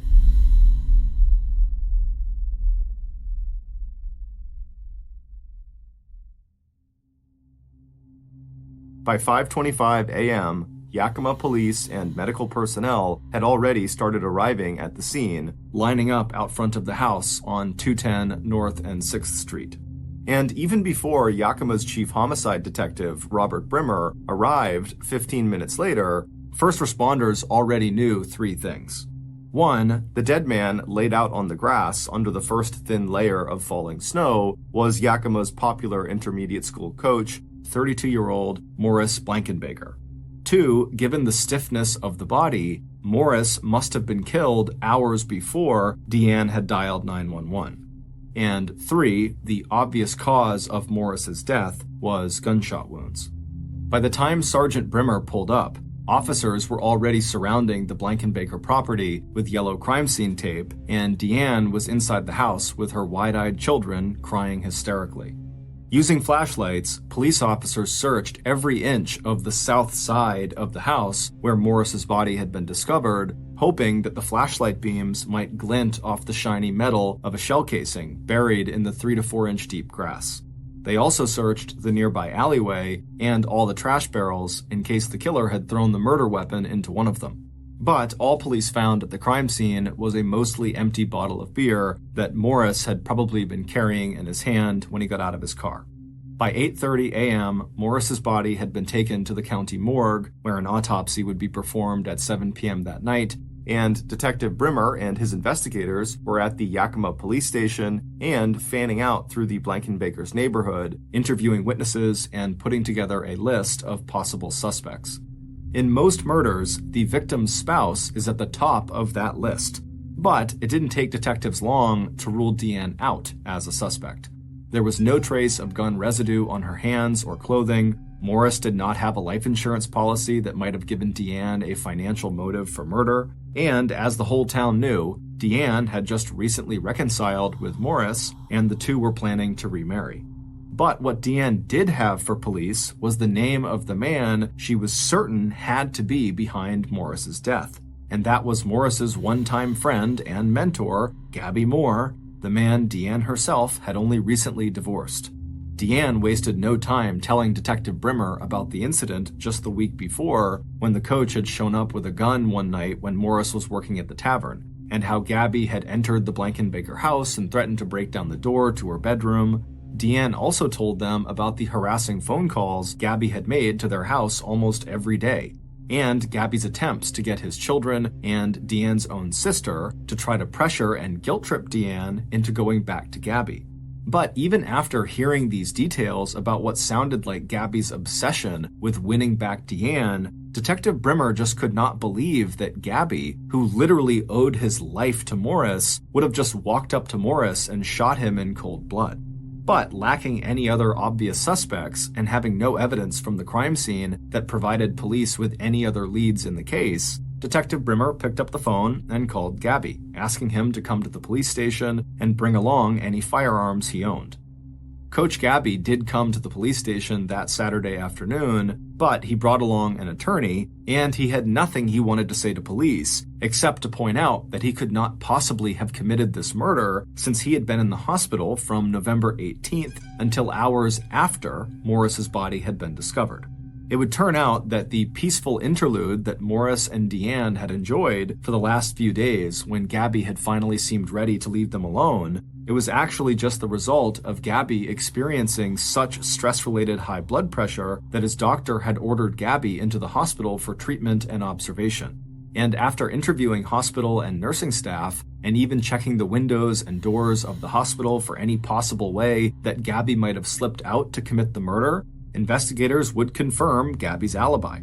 By 5:25 a.m., Yakima police and medical personnel had already started arriving at the scene, lining up out front of the house on 210 North and 6th Street. And even before Yakima's chief homicide detective, Robert Brimmer, arrived 15 minutes later, first responders already knew three things. One, the dead man laid out on the grass under the first thin layer of falling snow was Yakima's popular intermediate school coach, 32-year-old Morris Blankenbaker. Two, given the stiffness of the body, Morris must have been killed hours before Deanne had dialed 911. And three, the obvious cause of Morris's death was gunshot wounds. By the time Sergeant Brimmer pulled up, officers were already surrounding the Blankenbaker property with yellow crime scene tape, and Deanne was inside the house with her wide-eyed children crying hysterically. Using flashlights, police officers searched every inch of the south side of the house where Morris's body had been discovered, hoping that the flashlight beams might glint off the shiny metal of a shell casing buried in the 3 to 4 inch deep grass. They also searched the nearby alleyway and all the trash barrels in case the killer had thrown the murder weapon into one of them. But all police found at the crime scene was a mostly empty bottle of beer that Morris had probably been carrying in his hand when he got out of his car. By 8:30 a.m., Morris's body had been taken to the county morgue, where an autopsy would be performed at 7 p.m. that night, and Detective Brimmer and his investigators were at the Yakima police station and fanning out through the Blankenbaker's neighborhood, interviewing witnesses and putting together a list of possible suspects. In most murders, the victim's spouse is at the top of that list, but it didn't take detectives long to rule Deanne out as a suspect. There was no trace of gun residue on her hands or clothing. Morris did not have a life insurance policy that might have given Deanne a financial motive for murder, and as the whole town knew, Deanne had just recently reconciled with Morris, and the two were planning to remarry. But what Deanne did have for police was the name of the man she was certain had to be behind Morris's death. And that was Morris's one-time friend and mentor, Gabby Moore, the man Deanne herself had only recently divorced. Deanne wasted no time telling Detective Brimmer about the incident just the week before, when the coach had shown up with a gun one night when Morris was working at the tavern, and how Gabby had entered the Blankenbaker house and threatened to break down the door to her bedroom. Deanne also told them about the harassing phone calls Gabby had made to their house almost every day, and Gabby's attempts to get his children and Deanne's own sister to try to pressure and guilt-trip Deanne into going back to Gabby. But even after hearing these details about what sounded like Gabby's obsession with winning back Deanne, Detective Brimmer just could not believe that Gabby, who literally owed his life to Morris, would have just walked up to Morris and shot him in cold blood. But lacking any other obvious suspects and having no evidence from the crime scene that provided police with any other leads in the case, Detective Brimmer picked up the phone and called Gabby, asking him to come to the police station and bring along any firearms he owned. Coach Gabby did come to the police station that Saturday afternoon, but he brought along an attorney, and he had nothing he wanted to say to police, except to point out that he could not possibly have committed this murder since he had been in the hospital from November 18th until hours after Morris's body had been discovered. It would turn out that the peaceful interlude that Morris and Deanne had enjoyed for the last few days when Gabby had finally seemed ready to leave them alone, it was actually just the result of Gabby experiencing such stress-related high blood pressure that his doctor had ordered Gabby into the hospital for treatment and observation. And after interviewing hospital and nursing staff, and even checking the windows and doors of the hospital for any possible way that Gabby might have slipped out to commit the murder, investigators would confirm Gabby's alibi.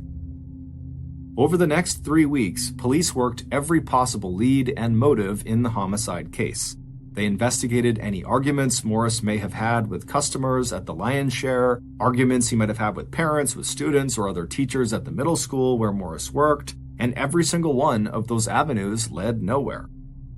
Over the next 3 weeks, police worked every possible lead and motive in the homicide case. They investigated any arguments Morris may have had with customers at the Lion's Share, arguments he might have had with parents, with students, or other teachers at the middle school where Morris worked, and every single one of those avenues led nowhere.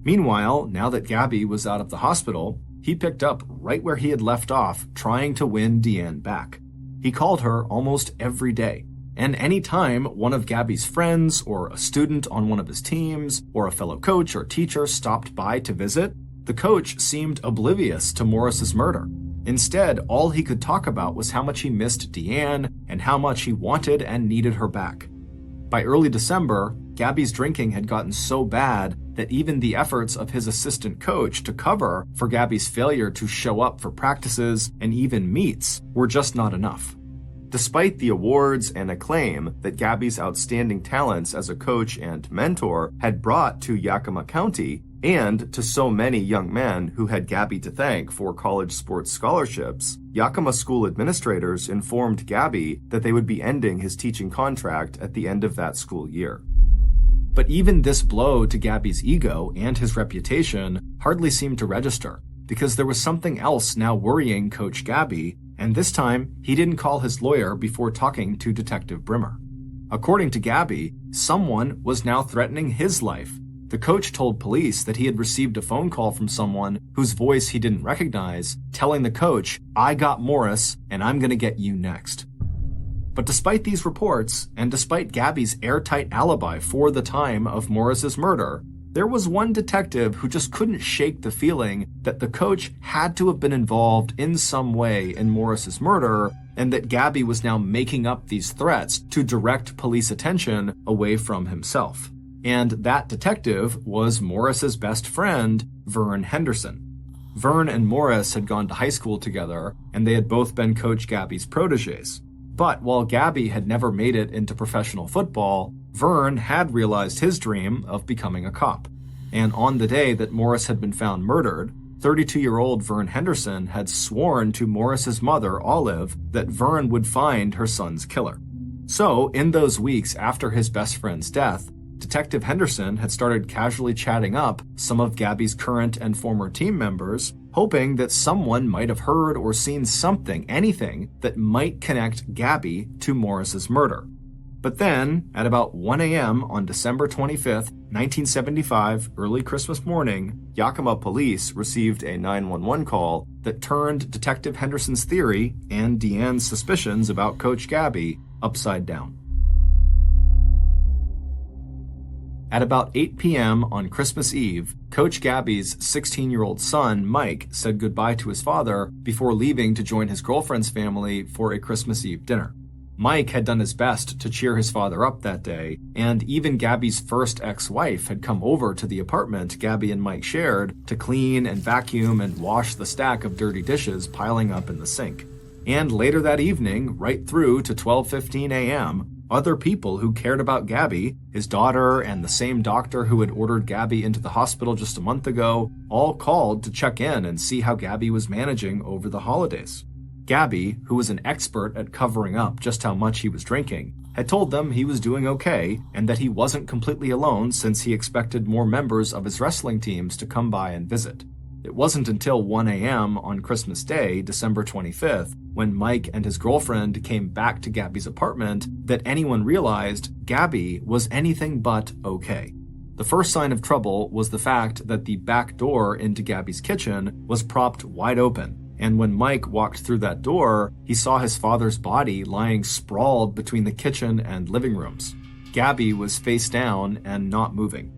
Meanwhile, now that Gabby was out of the hospital, he picked up right where he had left off, trying to win Deanne back. He called her almost every day, and any time one of Gabby's friends or a student on one of his teams or a fellow coach or teacher stopped by to visit, the coach seemed oblivious to Morris's murder. Instead, all he could talk about was how much he missed Deanne and how much he wanted and needed her back. By early December, Gabby's drinking had gotten so bad that even the efforts of his assistant coach to cover for Gabby's failure to show up for practices and even meets were just not enough. Despite the awards and acclaim that Gabby's outstanding talents as a coach and mentor had brought to Yakima County, and to so many young men who had Gabby to thank for college sports scholarships, Yakima school administrators informed Gabby that they would be ending his teaching contract at the end of that school year. But even this blow to Gabby's ego and his reputation hardly seemed to register, because there was something else now worrying Coach Gabby, and this time he didn't call his lawyer before talking to Detective Brimmer. According to Gabby, someone was now threatening his life. The coach told police that he had received a phone call from someone whose voice he didn't recognize, telling the coach, "I got Morris, and I'm gonna get you next." But despite these reports, and despite Gabby's airtight alibi for the time of Morris's murder, there was one detective who just couldn't shake the feeling that the coach had to have been involved in some way in Morris's murder, and that Gabby was now making up these threats to direct police attention away from himself. And that detective was Morris's best friend, Vern Henderson. Vern and Morris had gone to high school together, and they had both been Coach Gabby's protégés. But while Gabby had never made it into professional football, Vern had realized his dream of becoming a cop. And on the day that Morris had been found murdered, 32-year-old Vern Henderson had sworn to Morris's mother, Olive, that Vern would find her son's killer. So, in those weeks after his best friend's death, Detective Henderson had started casually chatting up some of Gabby's current and former team members, hoping that someone might have heard or seen something, anything, that might connect Gabby to Morris's murder. But then, at about 1 a.m. on December 25th, 1975, early Christmas morning, Yakima police received a 911 call that turned Detective Henderson's theory and Deanne's suspicions about Coach Gabby upside down. At about 8 p.m. on Christmas Eve, Coach Gabby's 16-year-old son, Mike, said goodbye to his father before leaving to join his girlfriend's family for a Christmas Eve dinner. Mike had done his best to cheer his father up that day, and even Gabby's first ex-wife had come over to the apartment Gabby and Mike shared to clean and vacuum and wash the stack of dirty dishes piling up in the sink. And later that evening, right through to 12:15 a.m., other people who cared about Gabby, his daughter, and the same doctor who had ordered Gabby into the hospital just a month ago, all called to check in and see how Gabby was managing over the holidays. Gabby, who was an expert at covering up just how much he was drinking, had told them he was doing okay and that he wasn't completely alone since he expected more members of his wrestling teams to come by and visit. It wasn't until 1 a.m. on Christmas Day, December 25th, when Mike and his girlfriend came back to Gabby's apartment, that anyone realized Gabby was anything but okay. The first sign of trouble was the fact that the back door into Gabby's kitchen was propped wide open, and when Mike walked through that door, he saw his father's body lying sprawled between the kitchen and living rooms. Gabby was face down and not moving.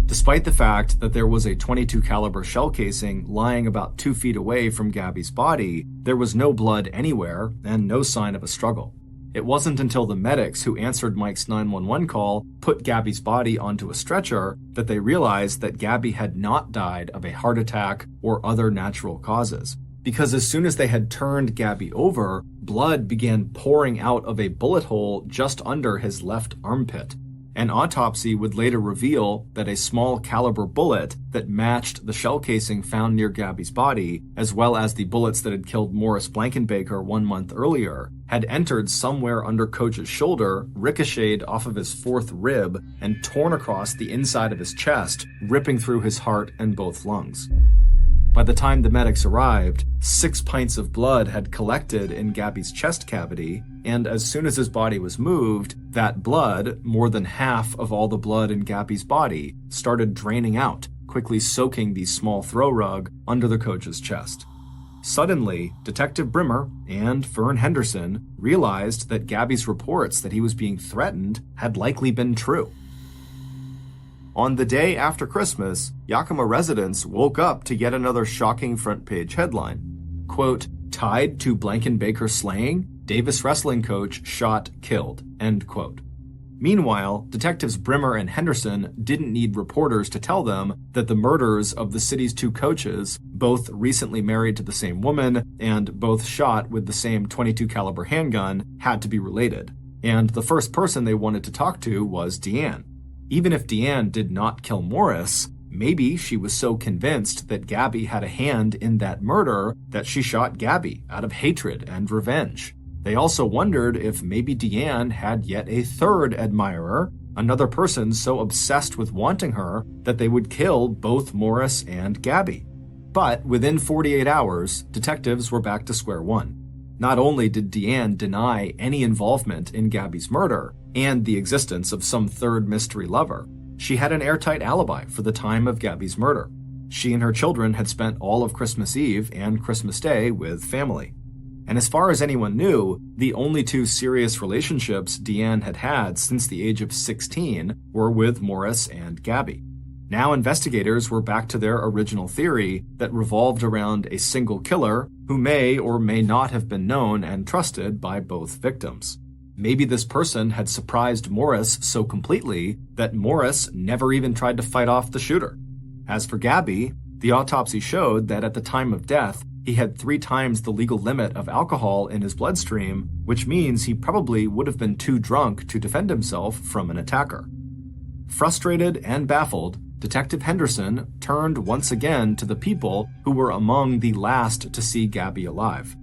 Despite the fact that there was a .22 caliber shell casing lying about 2 feet away from Gabby's body, there was no blood anywhere and no sign of a struggle. It wasn't until the medics who answered Mike's 911 call put Gabby's body onto a stretcher that they realized that Gabby had not died of a heart attack or other natural causes. Because as soon as they had turned Gabby over, blood began pouring out of a bullet hole just under his left armpit. An autopsy would later reveal that a small caliber bullet that matched the shell casing found near Gabby's body, as well as the bullets that had killed Morris Blankenbaker 1 month earlier, had entered somewhere under Coach's shoulder, ricocheted off of his fourth rib, and torn across the inside of his chest, ripping through his heart and both lungs. By the time the medics arrived, 6 pints of blood had collected in Gabby's chest cavity, and as soon as his body was moved, that blood, more than half of all the blood in Gabby's body, started draining out, quickly soaking the small throw rug under the coach's chest. Suddenly, Detective Brimmer and Fern Henderson realized that Gabby's reports that he was being threatened had likely been true. On the day after Christmas, Yakima residents woke up to yet another shocking front-page headline. Quote, "Tied to Blankenbaker slaying, Davis wrestling coach shot, killed." End quote. Meanwhile, detectives Brimmer and Henderson didn't need reporters to tell them that the murders of the city's 2 coaches, both recently married to the same woman and both shot with the same .22 caliber handgun, had to be related. And the first person they wanted to talk to was Deanne. Even if Deanne did not kill Morris, maybe she was so convinced that Gabby had a hand in that murder that she shot Gabby out of hatred and revenge. They also wondered if maybe Deanne had yet a third admirer, another person so obsessed with wanting her that they would kill both Morris and Gabby. But within 48 hours, detectives were back to square one. Not only did Deanne deny any involvement in Gabby's murder and the existence of some third mystery lover, she had an airtight alibi for the time of Gabby's murder. She and her children had spent all of Christmas Eve and Christmas Day with family. And as far as anyone knew, the only 2 serious relationships Deanne had had since the age of 16 were with Morris and Gabby. Now investigators were back to their original theory that revolved around a single killer who may or may not have been known and trusted by both victims. Maybe this person had surprised Morris so completely that Morris never even tried to fight off the shooter. As for Gabby, the autopsy showed that at the time of death, he had 3 times the legal limit of alcohol in his bloodstream, which means he probably would have been too drunk to defend himself from an attacker. Frustrated and baffled, Detective Henderson turned once again to the people who were among the last to see Gabby alive.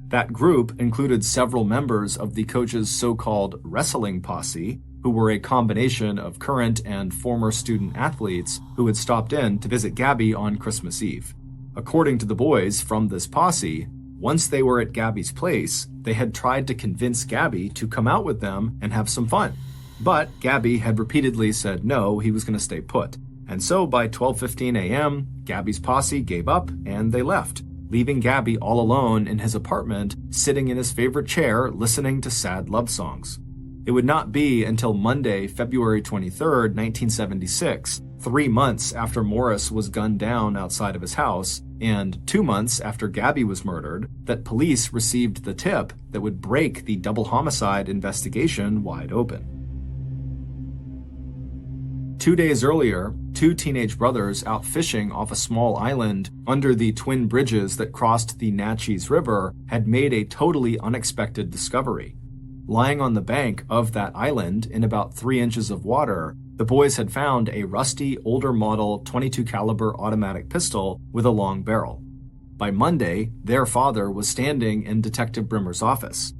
That group included several members of the coach's so-called wrestling posse, who were a combination of current and former student athletes who had stopped in to visit Gabby on Christmas Eve. According to the boys from this posse, once they were at Gabby's place, they had tried to convince Gabby to come out with them and have some fun. But Gabby had repeatedly said no, he was going to stay put. And so by 12:15 a.m., Gabby's posse gave up and they left, leaving Gabby all alone in his apartment, sitting in his favorite chair, listening to sad love songs. It would not be until Monday, February 23rd, 1976, 3 months after Morris was gunned down outside of his house, and 2 months after Gabby was murdered, that police received the tip that would break the double homicide investigation wide open. 2 days earlier, two teenage brothers out fishing off a small island under the twin bridges that crossed the Natchez River had made a totally unexpected discovery. Lying on the bank of that island in about 3 inches of water, the boys had found a rusty, older model .22 caliber automatic pistol with a long barrel. By Monday, their father was standing in Detective Brimmer's office.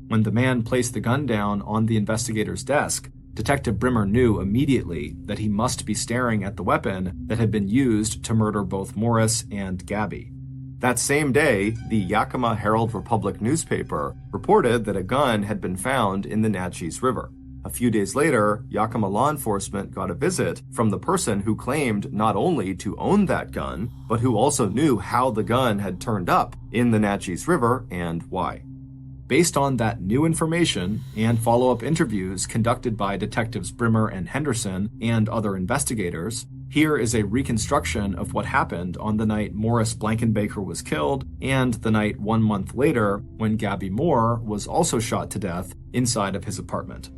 When the man placed the gun down on the investigator's desk, Detective Brimmer knew immediately that he must be staring at the weapon that had been used to murder both Morris and Gabby. That same day, the Yakima Herald-Republic newspaper reported that a gun had been found in the Natchez River. A few days later, Yakima law enforcement got a visit from the person who claimed not only to own that gun, but who also knew how the gun had turned up in the Natchez River and why. Based on that new information and follow-up interviews conducted by Detectives Brimmer and Henderson and other investigators, here is a reconstruction of what happened on the night Morris Blankenbaker was killed and the night 1 month later when Gabby Moore was also shot to death inside of his apartment.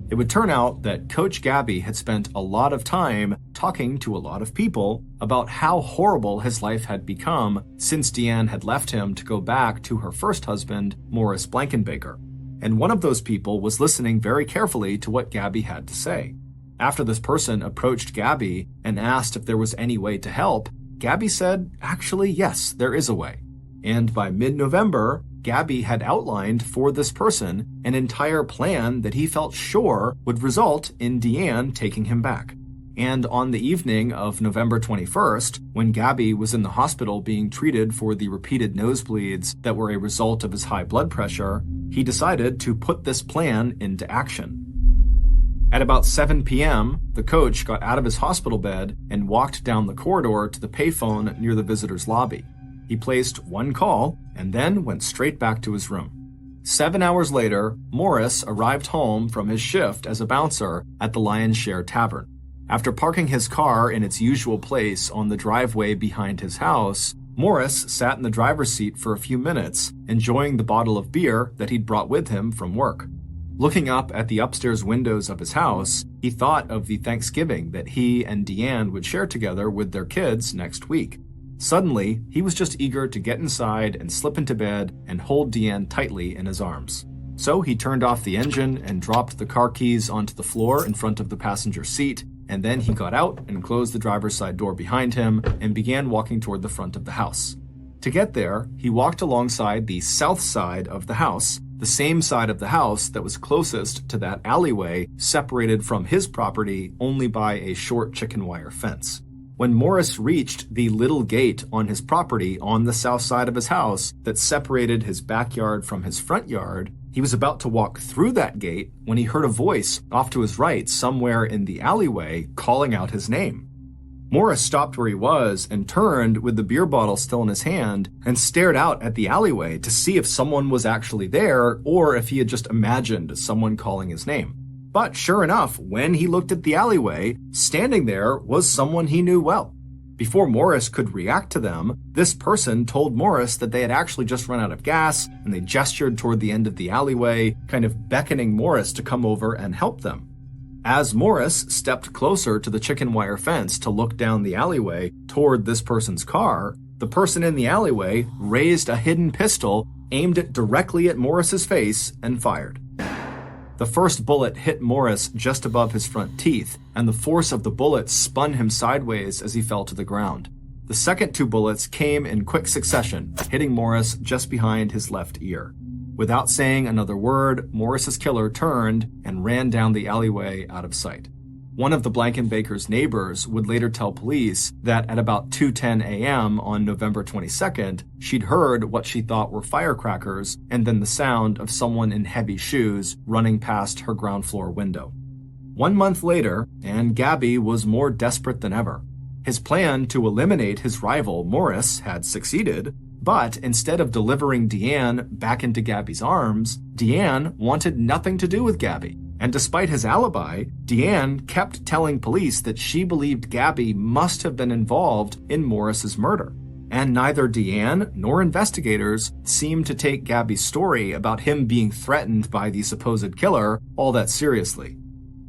It would turn out that Coach Gabby had spent a lot of time talking to a lot of people about how horrible his life had become since Deanne had left him to go back to her first husband, Morris Blankenbaker. And one of those people was listening very carefully to what Gabby had to say. After this person approached Gabby and asked if there was any way to help, Gabby said, actually, yes, there is a way. And by mid-November, Gabby had outlined for this person an entire plan that he felt sure would result in Deanne taking him back. And on the evening of November 21st, when Gabby was in the hospital being treated for the repeated nosebleeds that were a result of his high blood pressure, he decided to put this plan into action. At about 7 p.m., the coach got out of his hospital bed and walked down the corridor to the payphone near the visitor's lobby. He placed one call and then went straight back to his room. 7 hours later, Morris arrived home from his shift as a bouncer at the Lion's Share Tavern. After parking his car in its usual place on the driveway behind his house, Morris sat in the driver's seat for a few minutes, enjoying the bottle of beer that he'd brought with him from work. Looking up at the upstairs windows of his house, he thought of the Thanksgiving that he and Deanne would share together with their kids next week. Suddenly, he was just eager to get inside and slip into bed and hold Deanne tightly in his arms. So he turned off the engine and dropped the car keys onto the floor in front of the passenger seat, and then he got out and closed the driver's side door behind him and began walking toward the front of the house. To get there, he walked alongside the south side of the house, the same side of the house that was closest to that alleyway separated from his property only by a short chicken wire fence. When Morris reached the little gate on his property on the south side of his house that separated his backyard from his front yard, he was about to walk through that gate when he heard a voice off to his right somewhere in the alleyway calling out his name. Morris stopped where he was and turned with the beer bottle still in his hand and stared out at the alleyway to see if someone was actually there or if he had just imagined someone calling his name. But sure enough, when he looked at the alleyway, standing there was someone he knew well. Before Morris could react to them, this person told Morris that they had actually just run out of gas, and they gestured toward the end of the alleyway, kind of beckoning Morris to come over and help them. As Morris stepped closer to the chicken wire fence to look down the alleyway toward this person's car, the person in the alleyway raised a hidden pistol, aimed it directly at Morris's face, and fired. The first bullet hit Morris just above his front teeth, and the force of the bullet spun him sideways as he fell to the ground. The second two bullets came in quick succession, hitting Morris just behind his left ear. Without saying another word, Morris's killer turned and ran down the alleyway out of sight. One of the Blankenbaker's neighbors would later tell police that at about 2:10 a.m. on November 22nd, she'd heard what she thought were firecrackers and then the sound of someone in heavy shoes running past her ground floor window. 1 month later, and Gabby was more desperate than ever. His plan to eliminate his rival, Morris, had succeeded, but instead of delivering Deanne back into Gabby's arms, Deanne wanted nothing to do with Gabby. And despite his alibi, Deanne kept telling police that she believed Gabby must have been involved in Morris's murder. And neither Deanne nor investigators seemed to take Gabby's story about him being threatened by the supposed killer all that seriously.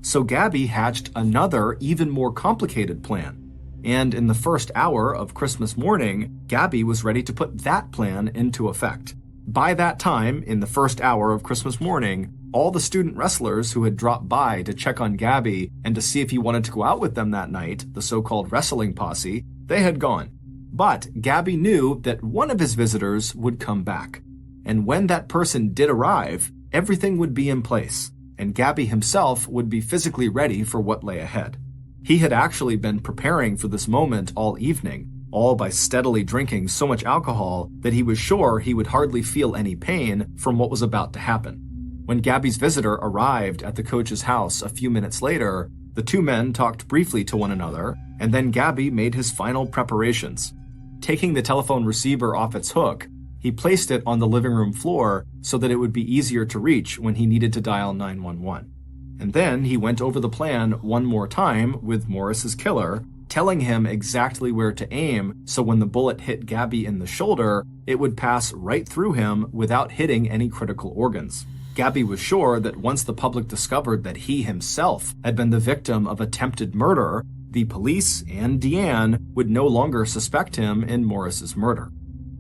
So Gabby hatched another, even more complicated plan. And in the first hour of Christmas morning, Gabby was ready to put that plan into effect. By that time, in the first hour of Christmas morning, all the student wrestlers who had dropped by to check on Gabby and to see if he wanted to go out with them that night, the so-called wrestling posse, they had gone. But Gabby knew that one of his visitors would come back. And when that person did arrive, everything would be in place, and Gabby himself would be physically ready for what lay ahead. He had actually been preparing for this moment all evening, all by steadily drinking so much alcohol that he was sure he would hardly feel any pain from what was about to happen. When Gabby's visitor arrived at the coach's house a few minutes later, the two men talked briefly to one another, and then Gabby made his final preparations. Taking the telephone receiver off its hook, he placed it on the living room floor so that it would be easier to reach when he needed to dial 911. And then he went over the plan one more time with Morris's killer, telling him exactly where to aim so when the bullet hit Gabby in the shoulder, it would pass right through him without hitting any critical organs. Gabby was sure that once the public discovered that he himself had been the victim of attempted murder, the police and Deanne would no longer suspect him in Morris's murder.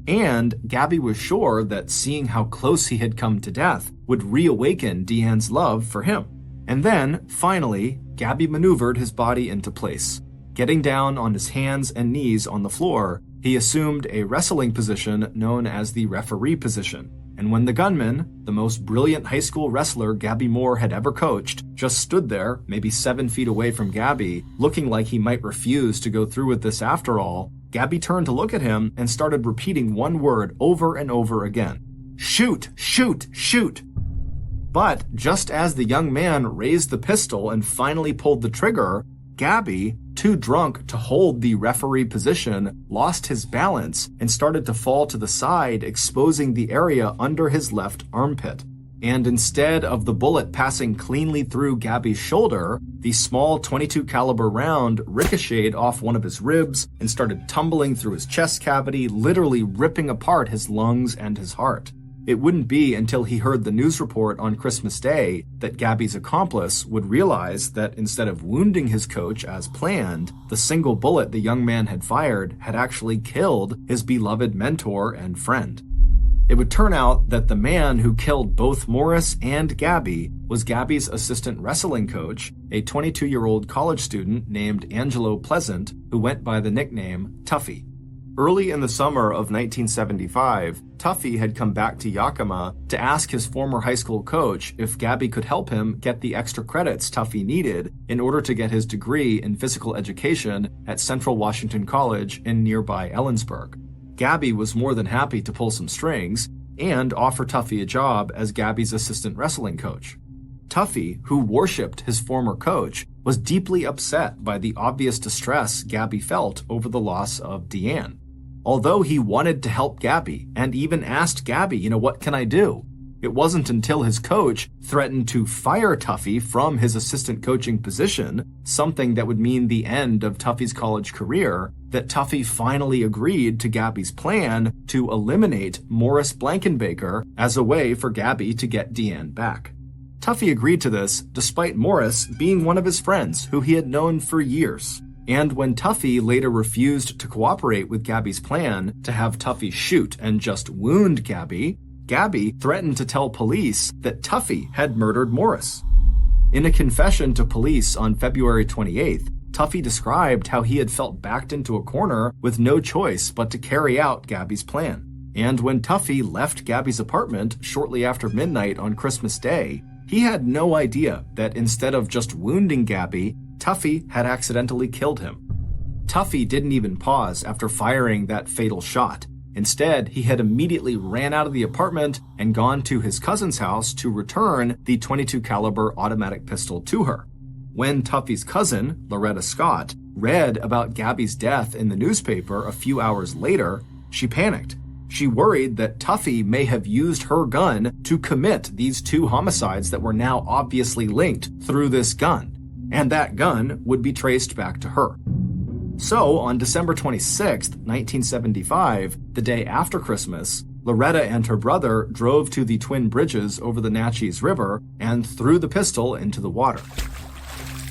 And Gabby was sure that seeing how close he had come to death would reawaken Deanne's love for him. And then, finally, Gabby maneuvered his body into place. Getting down on his hands and knees on the floor, he assumed a wrestling position known as the referee position. And when the gunman, the most brilliant high school wrestler Gabby Moore had ever coached, just stood there, maybe 7 feet away from Gabby, looking like he might refuse to go through with this after all, Gabby turned to look at him and started repeating one word over and over again. Shoot! Shoot! Shoot! But just as the young man raised the pistol and finally pulled the trigger, Gabby, too drunk to hold the referee position, lost his balance and started to fall to the side, exposing the area under his left armpit. And instead of the bullet passing cleanly through Gabby's shoulder, the small .22 caliber round ricocheted off one of his ribs and started tumbling through his chest cavity, literally ripping apart his lungs and his heart. It wouldn't be until he heard the news report on Christmas Day that Gabby's accomplice would realize that instead of wounding his coach as planned, the single bullet the young man had fired had actually killed his beloved mentor and friend. It would turn out that the man who killed both Morris and Gabby was Gabby's assistant wrestling coach, a 22-year-old college student named Angelo Pleasant, who went by the nickname Tuffy. Early in the summer of 1975, Tuffy had come back to Yakima to ask his former high school coach if Gabby could help him get the extra credits Tuffy needed in order to get his degree in physical education at Central Washington College in nearby Ellensburg. Gabby was more than happy to pull some strings and offer Tuffy a job as Gabby's assistant wrestling coach. Tuffy, who worshipped his former coach, was deeply upset by the obvious distress Gabby felt over the loss of Deanne. Although he wanted to help Gabby and even asked Gabby, what can I do? It wasn't until his coach threatened to fire Tuffy from his assistant coaching position, something that would mean the end of Tuffy's college career, that Tuffy finally agreed to Gabby's plan to eliminate Morris Blankenbaker as a way for Gabby to get Deanne back. Tuffy agreed to this despite Morris being one of his friends who he had known for years. And when Tuffy later refused to cooperate with Gabby's plan to have Tuffy shoot and just wound Gabby, Gabby threatened to tell police that Tuffy had murdered Morris. In a confession to police on February 28th, Tuffy described how he had felt backed into a corner with no choice but to carry out Gabby's plan. And when Tuffy left Gabby's apartment shortly after midnight on Christmas Day, he had no idea that instead of just wounding Gabby, Tuffy had accidentally killed him. Tuffy didn't even pause after firing that fatal shot. Instead, he had immediately ran out of the apartment and gone to his cousin's house to return the .22 caliber automatic pistol to her. When Tuffy's cousin, Loretta Scott, read about Gabby's death in the newspaper a few hours later, she panicked. She worried that Tuffy may have used her gun to commit these two homicides that were now obviously linked through this gun, and that gun would be traced back to her. So, on December 26, 1975, the day after Christmas, Loretta and her brother drove to the Twin Bridges over the Natchez River and threw the pistol into the water.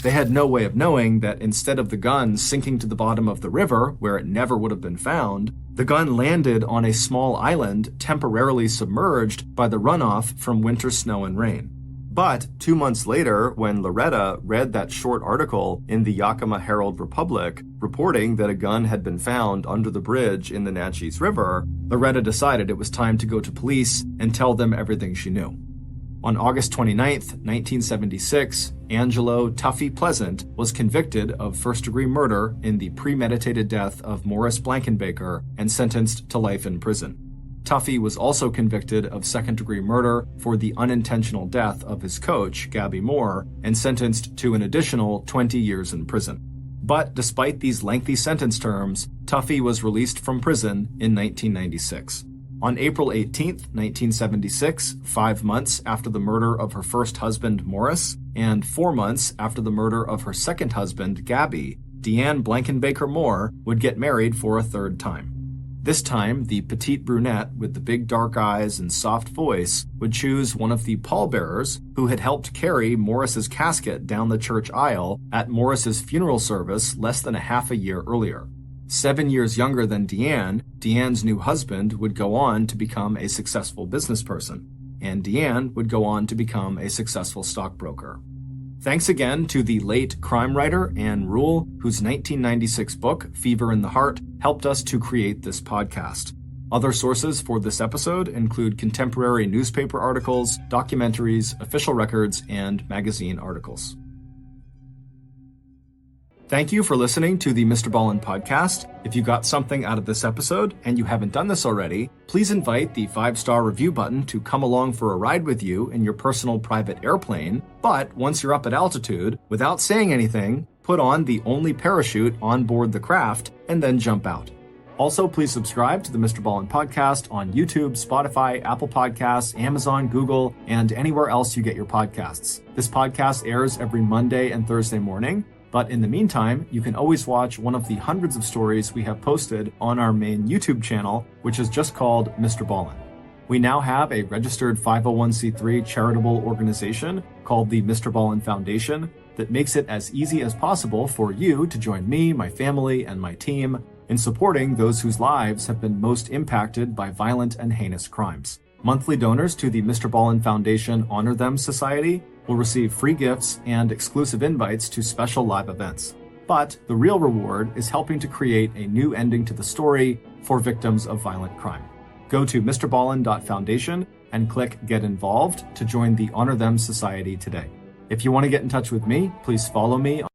They had no way of knowing that instead of the gun sinking to the bottom of the river, where it never would have been found, the gun landed on a small island temporarily submerged by the runoff from winter snow and rain. But 2 months later, when Loretta read that short article in the Yakima Herald-Republic reporting that a gun had been found under the bridge in the Natchez River, Loretta decided it was time to go to police and tell them everything she knew. On August 29, 1976, Angelo Tuffy Pleasant was convicted of first-degree murder in the premeditated death of Morris Blankenbaker and sentenced to life in prison. Tuffy was also convicted of second-degree murder for the unintentional death of his coach, Gabby Moore, and sentenced to an additional 20 years in prison. But despite these lengthy sentence terms, Tuffy was released from prison in 1996. On April 18, 1976, 5 months after the murder of her first husband, Morris, and 4 months after the murder of her second husband, Gabby, Deanne Blankenbaker Moore would get married for a third time. This time, the petite brunette with the big dark eyes and soft voice would choose one of the pallbearers who had helped carry Morris's casket down the church aisle at Morris's funeral service less than a half a year earlier. 7 years younger than Deanne, Deanne's new husband would go on to become a successful business person, and Deanne would go on to become a successful stockbroker. Thanks again to the late crime writer Ann Rule, whose 1996 book, Fever in the Heart, helped us to create this podcast. Other sources for this episode include contemporary newspaper articles, documentaries, official records, and magazine articles. Thank you for listening to the MrBallen podcast. If you got something out of this episode and you haven't done this already, please invite the 5-star review button to come along for a ride with you in your personal private airplane. But once you're up at altitude, without saying anything, put on the only parachute on board the craft and then jump out. Also, please subscribe to the MrBallen podcast on YouTube, Spotify, Apple Podcasts, Amazon, Google, and anywhere else you get your podcasts. This podcast airs every Monday and Thursday morning. But in the meantime, you can always watch one of the hundreds of stories we have posted on our main YouTube channel, which is just called MrBallen. We now have a registered 501c3 charitable organization called the MrBallen Foundation that makes it as easy as possible for you to join me, my family, and my team in supporting those whose lives have been most impacted by violent and heinous crimes. Monthly donors to the MrBallen Foundation Honor Them Society will receive free gifts and exclusive invites to special live events. But the real reward is helping to create a new ending to the story for victims of violent crime. Go to MrBallen.Foundation and click Get Involved to join the Honor Them Society today. If you want to get in touch with me, please follow me